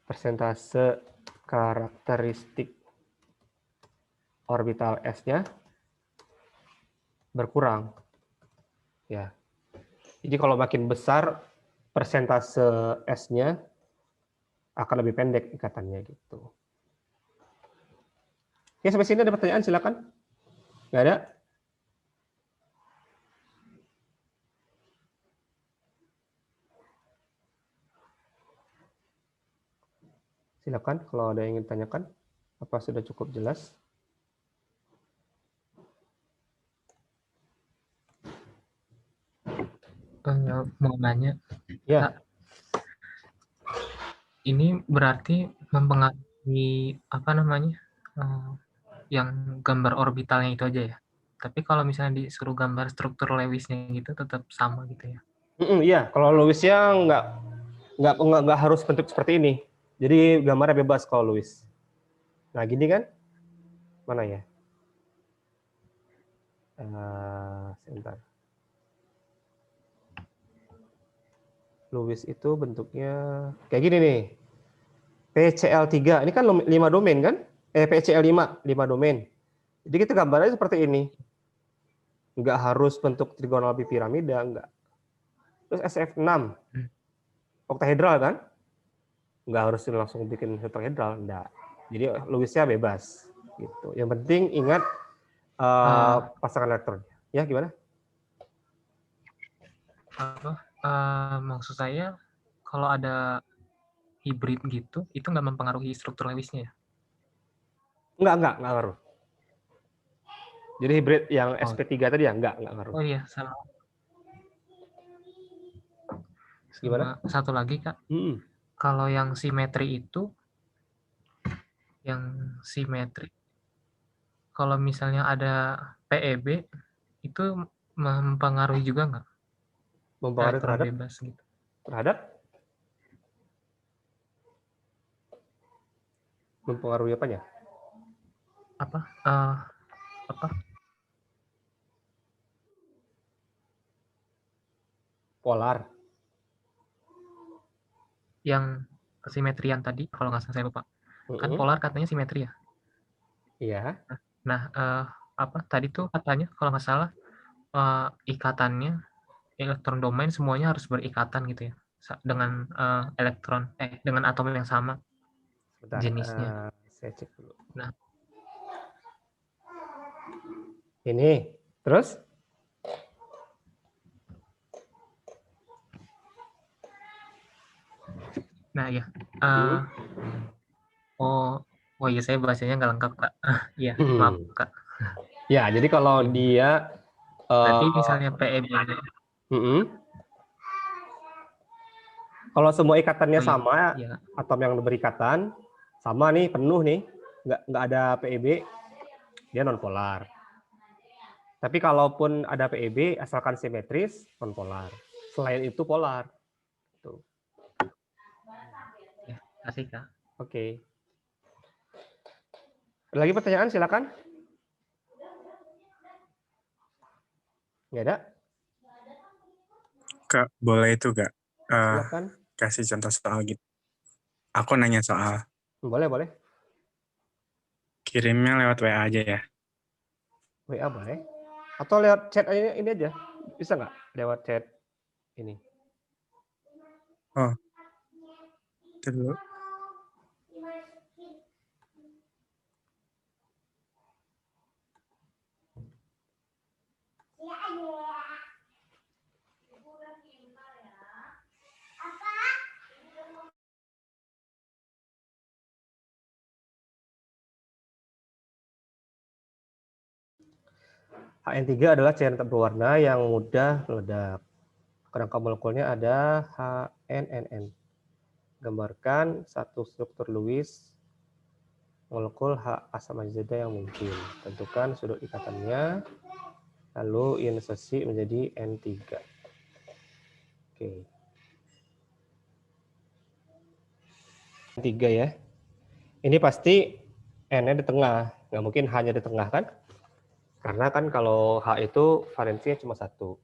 persentase karakteristik orbital S-nya berkurang. Ya. Jadi kalau makin besar persentase S-nya akan lebih pendek ikatannya gitu. Oke, sampai sini ada pertanyaan, silakan. Nggak ada? Silakan kalau ada yang ingin tanyakan. Apa sudah cukup jelas? Mau nanya. Ya. Ini berarti mempengaruhi apa namanya? Yang gambar orbitalnya itu aja ya. Tapi kalau misalnya disuruh gambar struktur Lewisnya gitu tetap sama gitu ya. Iya, kalau Lewisnya nggak harus bentuk seperti ini. Jadi gambarnya bebas kalau Lewis. Nah, gini kan? Mana ya? Sebentar. Lewis itu bentuknya kayak gini nih. PCl3, ini kan 5 domain kan? PCl5 domain. Jadi kita gambarnya seperti ini. Nggak harus bentuk trigonal bipiramida, enggak. Terus SF6, oktahedral kan? Nggak harus langsung bikin tetrahedral, enggak. Jadi Lewisnya bebas. Gitu. Yang penting ingat pasangan elektron. Ya, gimana? Maksud saya kalau ada hibrid gitu, itu nggak mempengaruhi struktur Lewisnya ya? Enggak ngaruh. Jadi hibrid yang SP3 tadi ya enggak ngaruh. Oh iya, sama. Gimana? Satu lagi Kak, Kalau yang simetri itu, kalau misalnya ada PEB, itu mempengaruhi juga nggak? Mempengaruhi Elektron terhadap bebas gitu. mempengaruhi apanya? Apa? Polar. Yang kesimetrian tadi, kalau nggak salah saya lupa. Kan polar katanya simetri ya? Iya. Nah, tadi tuh katanya kalau nggak salah ikatannya elektron domain semuanya harus berikatan gitu ya dengan dengan atom yang sama. Bentar, jenisnya. saya cek dulu. Nah, ini terus nah ya. Oh iya, saya bahasanya nggak lengkap, Kak. Iya, maaf, Kak. Ya, jadi kalau dia berarti misalnya PEB. Kalau semua ikatannya sama, iya. atom yang berikatan sama nih, penuh nih, nggak ada PEB, dia nonpolar. Tapi kalaupun ada PEB, asalkan simetris, nonpolar. Selain itu polar. Tuh. Ya, kasih, Kak. Oke. Ada lagi pertanyaan, silakan. Nggak ada? Kak, boleh itu Kak? Silakan. Kasih contoh soal gitu. Aku nanya soal. Boleh, boleh. Kirimnya lewat WA aja ya? WA boleh. Atau lewat chat ini aja. Bisa nggak? Lewat chat ini. Oh. Dulu. HN3 adalah cairan tak berwarna yang mudah meledak. Kerangka molekulnya ada HNNN. Gambarkan satu struktur Lewis molekul H asam azida yang mungkin. Tentukan sudut ikatannya, lalu insersi menjadi N3. Oke. N3 ya. Ini pasti N-nya di tengah. Nggak mungkin H-nya di tengah kan? Karena kan kalau H itu valensinya cuma satu.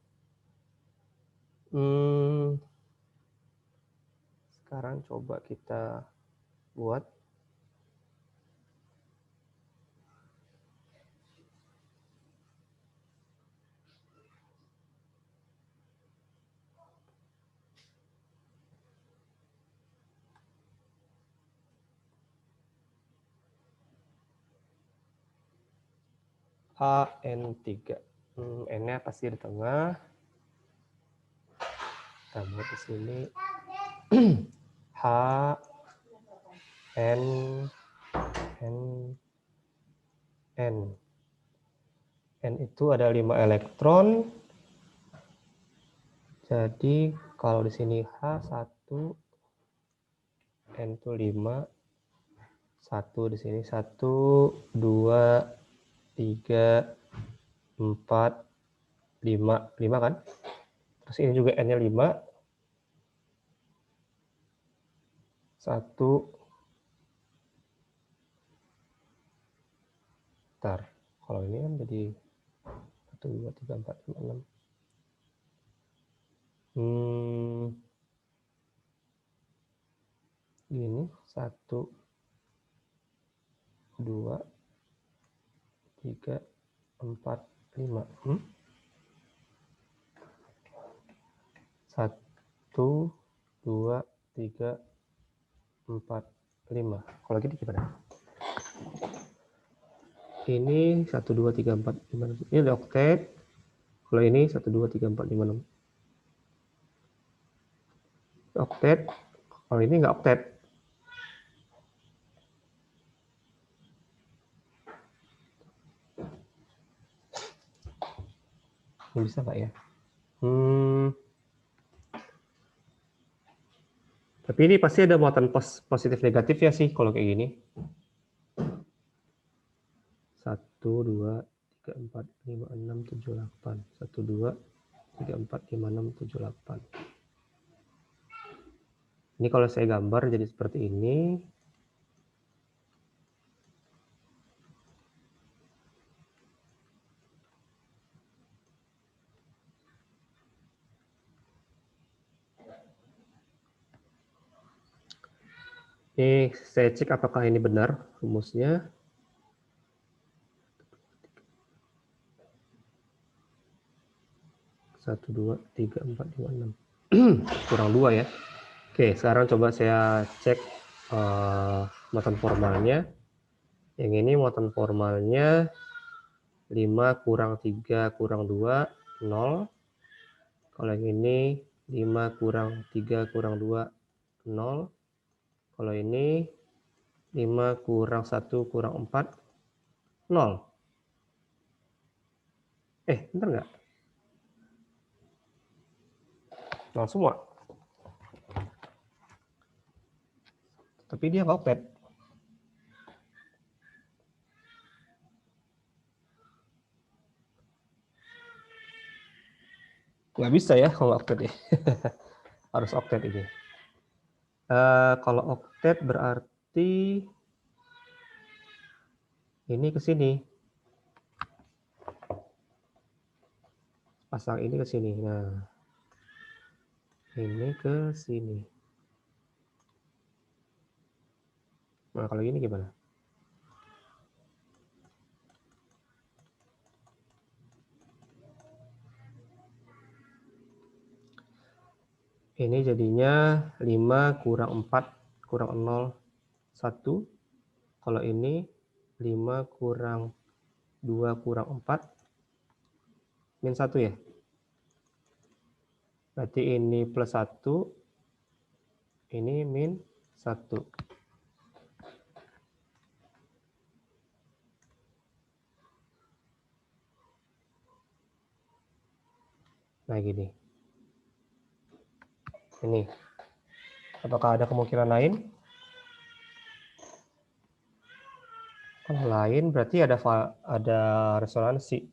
Sekarang coba kita buat HN3. N-nya pasti di tengah. Kita buat di sini. H, N, N, N. N itu ada 5 elektron. Jadi kalau di sini H1, N itu 5. 1 di sini 1, 2, 3, 4, 5. 5 kan? Terus ini juga N-nya 5. 1. Bentar. Kalau ini kan jadi 1, 2, 3, 4, 5, 6. Gini 1, 2, 3, 4, 5. 1, 2, 3, 4, 5. Kalau gitu gimana? Ini 1, 2, 3, 4, 5, 6. Ini ada oktet. Kalau ini 1, 2, 3, 4, 5, 6. Oktet. Kalau ini nggak oktet. Ini bisa nggak ya? Tapi Tapi ini pasti ada muatan positif negatif ya sih kalau kayak gini. 1, 2, 3, 4, 5, 6, 7, 8. 1, 2, 3, 4, 5, 6, 7, 8. Ini kalau saya gambar jadi seperti ini. Ini saya cek apakah ini benar rumusnya. Satu, 2, 3, 4, 5, 6. Kurang 2 ya. Oke, sekarang coba saya cek muatan formalnya. Yang ini muatan formalnya 5 kurang 3 kurang 2, 0. Kalau yang ini 5 kurang 3 kurang 2, 0. Kalau ini 5 kurang 1 kurang 4, 0. Bentar nggak? 0 semua. Tapi dia nggak oktet. Nggak bisa ya kalau oktet ya. Harus oktet ini. Kalau oktet berarti ini ke sini. Pasang ini ke sini. Nah, ini ke sini. Nah, kalau gini gimana? Ini jadinya 5 kurang 4 kurang 0, 1. Kalau ini 5 kurang 2 kurang 4, min 1 ya? Berarti ini plus 1, ini min 1. Nah, gini. Ini. Apakah ada kemungkinan lain? Kalau lain berarti ada resonansi.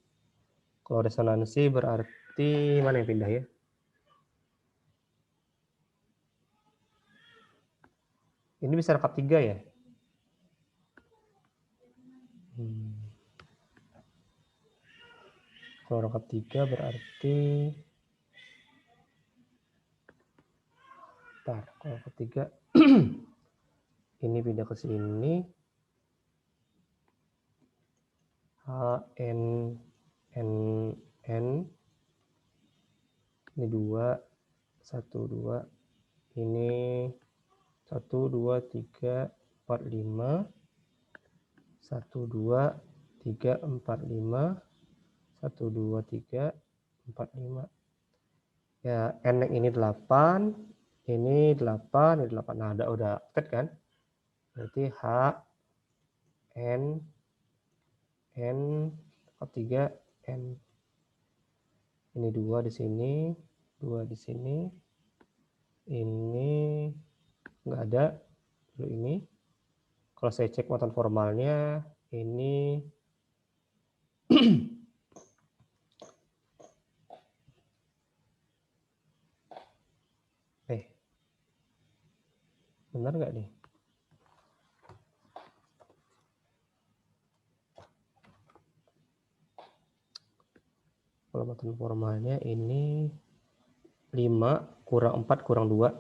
Kalau resonansi berarti mana yang pindah ya? Ini bisa rangkap 3 ya? Kalau rangkap 3 berarti kalau rangkap 3 ini pindah ke sini. N ini 2 1 2 ini 1 2 3 4 5 1 2 3 4 5 1 2 3 4 5 ya. N ini 8 ini 8 ini 8. Nah, udah oktet kan, berarti H N 3 N. Ini 2 di sini, 2 di sini. Ini nggak ada. Lalu ini. Kalau saya cek muatan formalnya, ini benar nggak nih? Kalau muatan formalnya ini 5 kurang 4 kurang 2.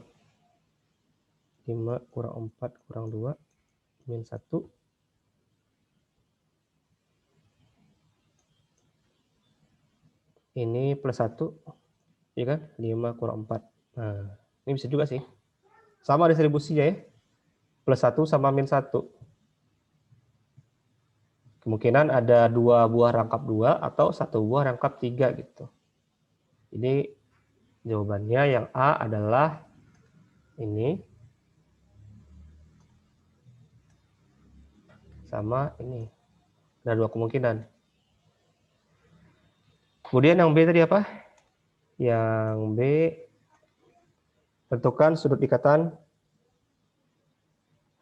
5 kurang 4 kurang 2, min 1. Ini plus 1, ya kan? 5 kurang 4. Nah, ini bisa juga sih. Sama distribusinya ya. Plus 1 sama min 1. Kemungkinan ada 2 buah rangkap 2 atau 1 buah rangkap 3 gitu. Jadi jawabannya yang A adalah ini sama ini. Ada 2 kemungkinan. Kemudian yang B tadi apa? Yang B, tentukan sudut ikatan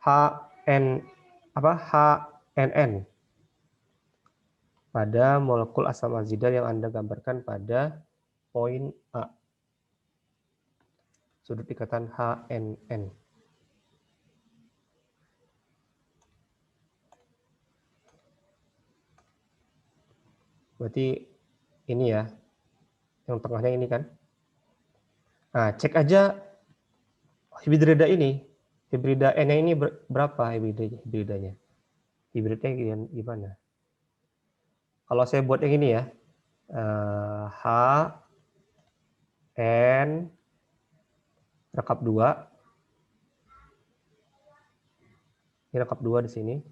HNN pada molekul asam azida yang Anda gambarkan pada poin A. Sudut ikatan HNN. Berarti ini ya, yang tengahnya ini kan. Nah, cek aja hibridida ini. Hibrida N-nya ini berapa hibridanya? Hibridnya gimana? Kalau saya buat yang ini ya, H, N, rekap 2. Ini rekap 2 di sini.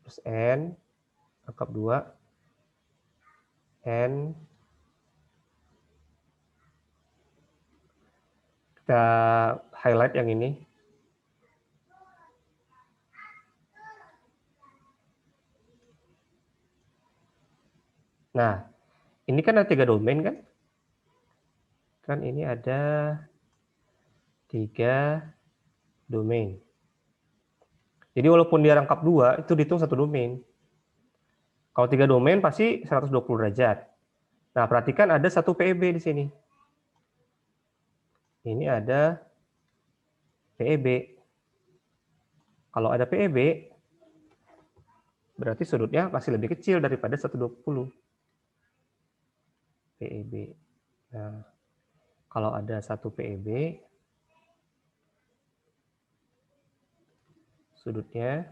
Terus N, rekap 2. N, kita highlight yang ini. Nah, ini kan ada 3 domain kan? Kan ini ada 3 domain. Jadi walaupun dia rangkap 2, itu dihitung 1 domain. Kalau 3 domain pasti 120 derajat. Nah, perhatikan ada 1 PEB di sini. Ini ada PEB. Kalau ada PEB, berarti sudutnya pasti lebih kecil daripada 120 PEB. Nah, kalau ada 1 PEB, sudutnya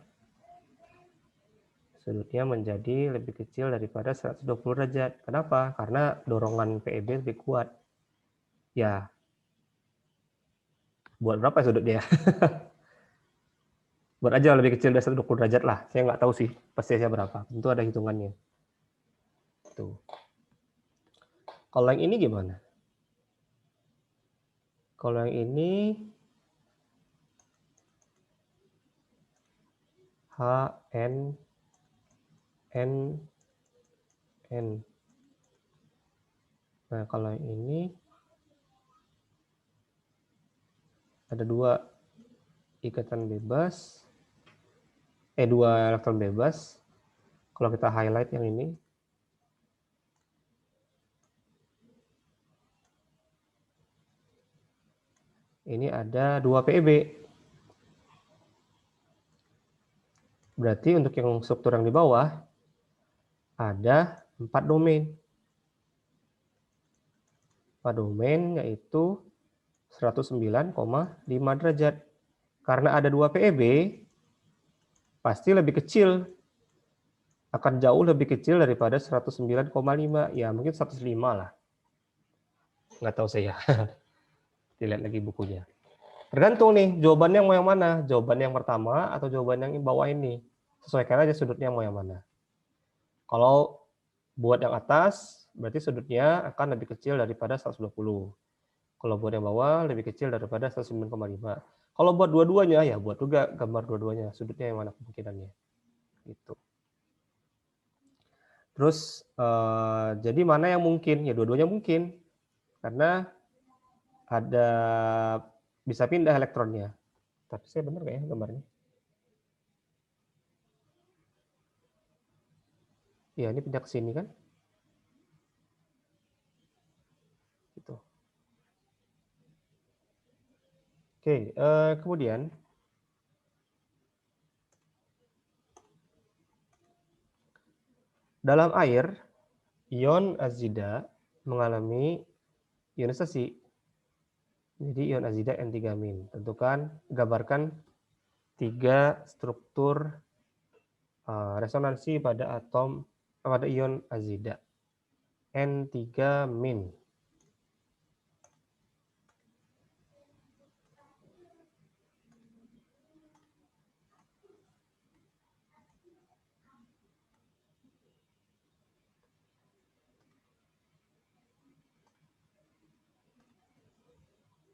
menjadi lebih kecil daripada 120 derajat. Kenapa? Karena dorongan PEB lebih kuat. Ya, buat berapa sudutnya? Buat aja lebih kecil dari 120 derajat lah. Saya nggak tahu sih persisnya berapa. Tentu ada hitungannya. Tuh. Kalau yang ini gimana? Kalau yang ini H, N, N. Nah, kalau yang ini ada 2 ikatan bebas. 2 elektron bebas. Kalau kita highlight yang ini ada 2 PEB. Berarti untuk yang struktur yang di bawah ada 4 domain. 4 domain yaitu 109,5 derajat. Karena ada 2 PEB, pasti lebih kecil. Akan jauh lebih kecil daripada 109,5. Ya, mungkin 105 lah. Nggak tahu saya. Dilihat lagi bukunya. Tergantung nih, jawabannya mau yang mana? Jawaban yang pertama atau jawaban yang bawah ini? Sesuaikan aja sudutnya mau yang mana. Kalau buat yang atas, berarti sudutnya akan lebih kecil daripada 120. Kalau buat yang bawah, lebih kecil daripada 109,5. Kalau buat dua-duanya, ya buat juga gambar dua-duanya. Sudutnya yang mana kemungkinannya. Gitu. Terus, jadi mana yang mungkin? Ya dua-duanya mungkin. Karena ada bisa pindah elektronnya. Tapi saya benar nggak ya gambarnya? Ya, ini pindah ke sini kan? Gitu. Oke, kemudian dalam air, ion azida mengalami ionisasi. Jadi ion azida N3-. Tentukan, gambarkan 3 struktur resonansi pada ion azida. N3-.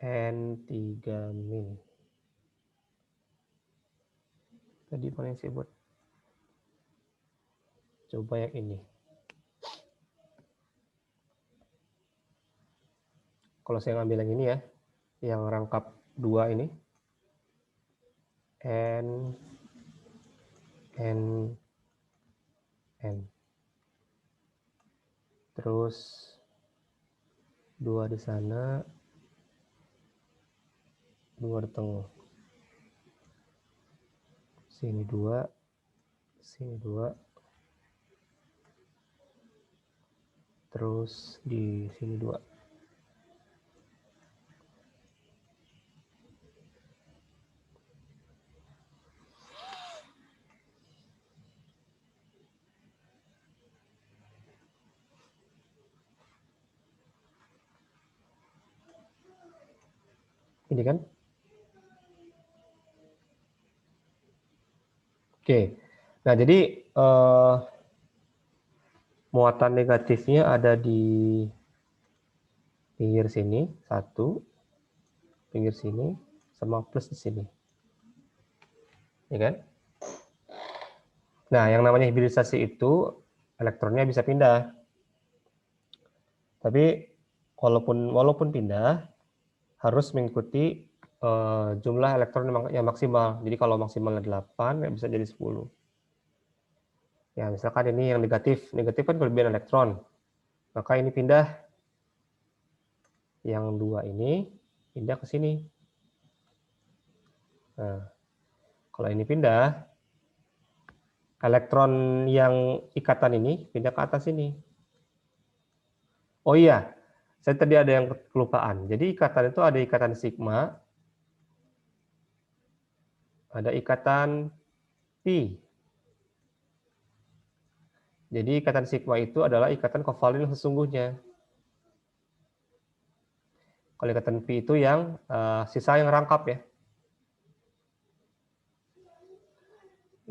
N3-. Tadi mana yang saya buat? Coba yang ini. Kalau saya ngambil yang ini ya, yang rangkap 2 ini, N, N, N. Terus 2 di sana, 2 di tengah. Sini 2, sini 2. Terus di sini 2. Ini kan? Oke. Nah, jadi muatan negatifnya ada di pinggir sini, 1, pinggir sini, sama plus di sini. Ya kan? Nah, yang namanya hibridisasi itu elektronnya bisa pindah. Tapi walaupun pindah, harus mengikuti jumlah elektron yang maksimal. Jadi kalau maksimalnya 8, ya bisa jadi 10. Ya, misalkan ini yang negatif. Negatif kan kelebihan elektron. Maka ini pindah. Yang 2 ini pindah ke sini. Nah, kalau ini pindah, elektron yang ikatan ini pindah ke atas ini. Oh iya, saya tadi ada yang kelupaan. Jadi ikatan itu ada ikatan sigma, ada ikatan pi. Jadi ikatan sigma itu adalah ikatan kovalen sesungguhnya. Kalau ikatan pi itu yang sisa yang rangkap ya.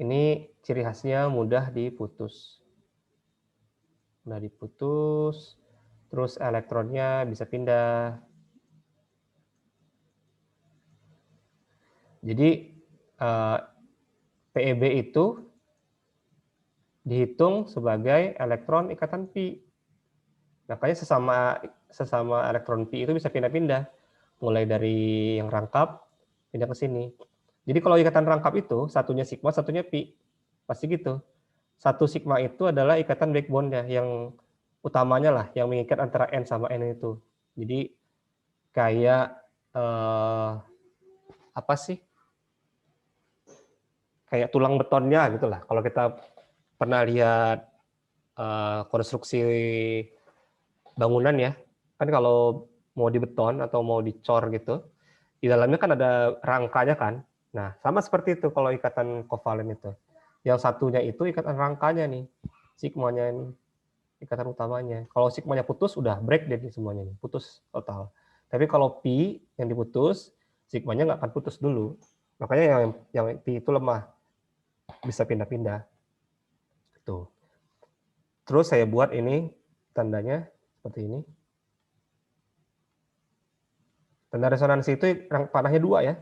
Ini ciri khasnya mudah diputus. Mudah diputus, terus elektronnya bisa pindah. Jadi PeB itu dihitung sebagai elektron ikatan pi. Makanya sesama elektron pi itu bisa pindah-pindah, mulai dari yang rangkap pindah ke sini. Jadi kalau ikatan rangkap itu satunya sigma, satunya pi, pasti gitu. Satu sigma itu adalah ikatan backbone-nya yang utamanya lah, yang mengikat antara N sama N itu. Jadi kayak apa sih? Kayak tulang betonnya gitulah. Kalau kita pernah lihat konstruksi bangunan ya, kan kalau mau dibeton atau mau dicor gitu, di dalamnya kan ada rangkanya kan. Nah, sama seperti itu kalau ikatan kovalen itu. Yang satunya itu ikatan rangkanya nih, sigmanya ini, ikatan utamanya. Kalau sigmanya putus, udah break deh semuanya nih, putus total. Tapi kalau pi yang diputus, sigmanya nggak akan putus dulu. Makanya yang pi itu lemah, bisa pindah-pindah. Tuh. Terus saya buat ini tandanya seperti ini. Tanda resonansi itu panahnya 2 ya.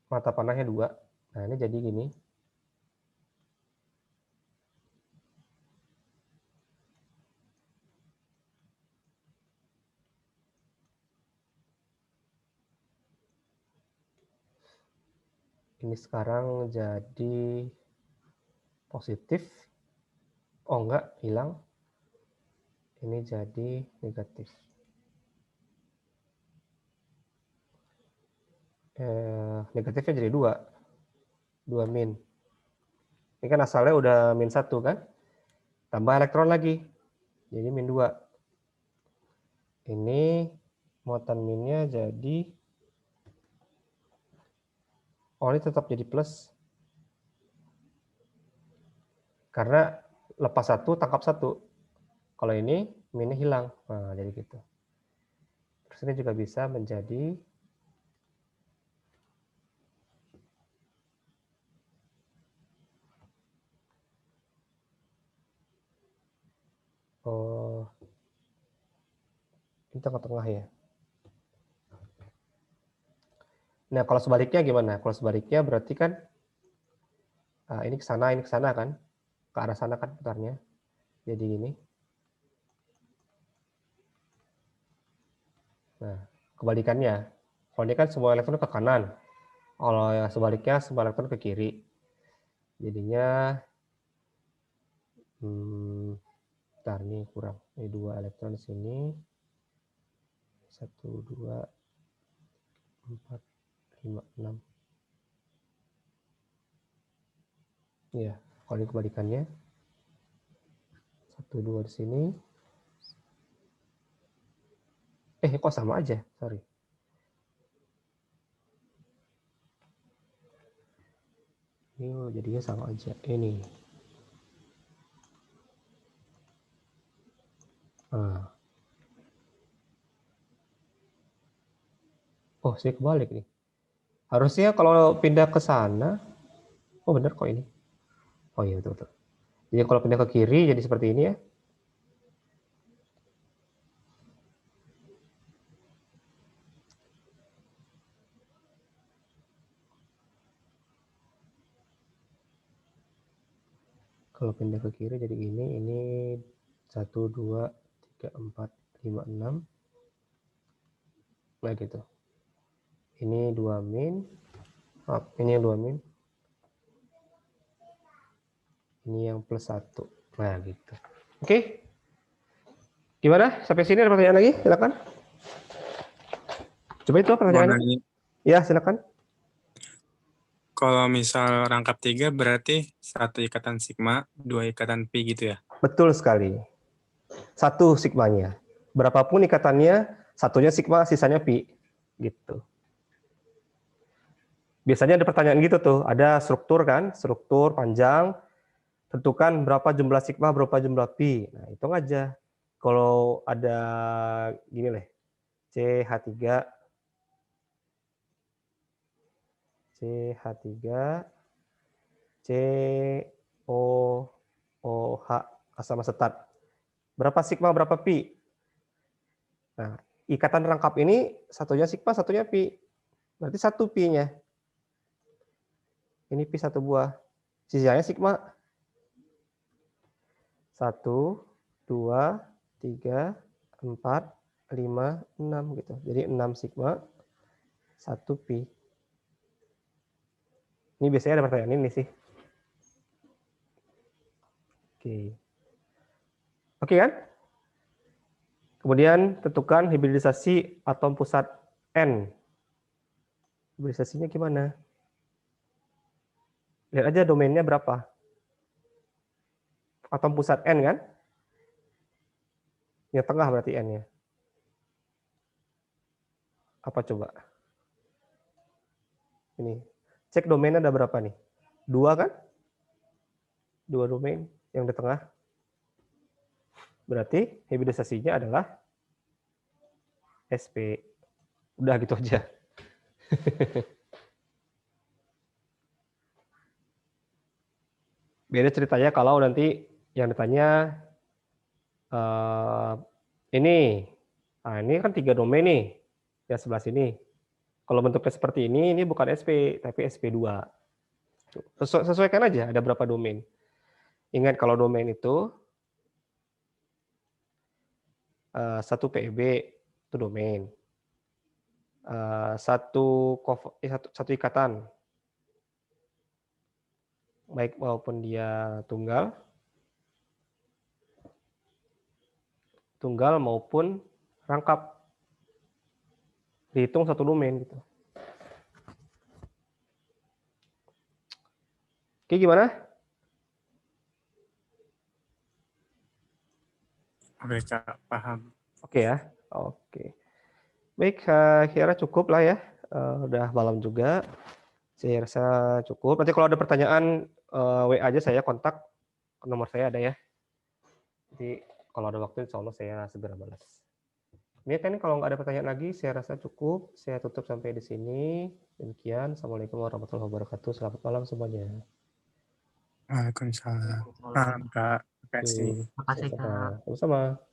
Mata panahnya 2. Nah, ini jadi gini. Ini sekarang jadi positif. Oh enggak, hilang. Ini jadi negatif. Negatifnya jadi 2. 2 min. Ini kan asalnya udah min 1 kan? Tambah elektron lagi. Jadi min 2. Ini muatan minnya jadi, oh ini tetap jadi plus. Karena lepas 1, tangkap 1. Kalau ini minnya hilang. Nah, jadi gitu. Terus ini juga bisa menjadi ini tengah-tengah ya. Nah, kalau sebaliknya gimana? Kalau sebaliknya berarti kan ini ke sana kan? Ke arah sana kan putarnya. Jadi gini. Nah, kebalikannya. Kalau ini kan semua elektron ke kanan. Kalau yang sebaliknya elektron ke kiri. Jadinya bentar nih kurang. Ini 2 elektron di sini. 1, 2, 4, 5, 6. Iya, kalau ini kebalikannya. 1, 2 di sini. Kok sama aja? Sorry. Ini jadinya sama aja. Ini. Nah. Oh, saya kebalik nih. Harusnya kalau pindah ke sana, oh benar kok ini. Oh iya betul. Jadi kalau pindah ke kiri jadi seperti ini ya. Kalau pindah ke kiri jadi ini 1, 2, 3, 4, 5, 6. Nah gitu. Ini 2 min. Ini yang 2 min. Ini yang plus 1. Nah gitu. Oke. Gimana? Sampai sini ada pertanyaan lagi? Silakan. Coba itu pertanyaannya. Ya, silakan. Kalau misal rangkap 3 berarti 1 ikatan sigma, 2 ikatan pi gitu ya? Betul sekali. 1 sigmanya. Berapapun ikatannya, satunya sigma, sisanya pi. Gitu. Biasanya ada pertanyaan gitu tuh, ada struktur kan, struktur panjang, tentukan berapa jumlah sigma, berapa jumlah pi. Nah, hitung aja. Kalau ada gini deh, CH3, COOH asam asetat. Berapa sigma, berapa pi? Nah, ikatan rangkap ini satunya sigma, satunya pi. Berarti 1 pi-nya. Ini pi 1 buah. Sisanya sigma. 1, 2, 3, 4, 5, 6 gitu. Jadi 6 sigma, 1 pi. Ini biasanya ada pertanyaan ini sih. Oke kan? Kemudian tentukan hibridisasi atom pusat N. Hibridisasinya gimana? Lihat aja domainnya berapa. Atom pusat N kan? Yang tengah berarti N-nya. Apa coba? Ini. Cek domainnya ada berapa nih? 2 kan? 2 domain yang di tengah. Berarti hibridisasinya adalah SP. Udah gitu aja. Beda ceritanya kalau nanti yang ditanya ini. Nah, ini kan 3 domain nih. Yang sebelah sini. Kalau bentuknya seperti ini bukan SP, tapi SP2. Sesuaikan aja ada berapa domain. Ingat kalau domain itu 1 PEB itu domain. Satu ikatan. Baik maupun dia tunggal maupun rangkap. Dihitung 1 domain gitu. Oke, gimana? Oke, Kak, paham. Oke ya. Oke. Baik, kira cukup lah ya. Udah malam juga. Saya rasa cukup. Nanti kalau ada pertanyaan WA aja saya kontak. Nomor saya ada ya. Jadi kalau ada waktu insya Allah saya segera balas. Ini kan kalau nggak ada pertanyaan lagi, saya rasa cukup. Saya tutup sampai di sini. Demikian. Assalamualaikum warahmatullahi wabarakatuh. Selamat malam semuanya. Waalaikumsalam. Paham, Kak. Terima kasih. Makasih, Kak. Sama-sama.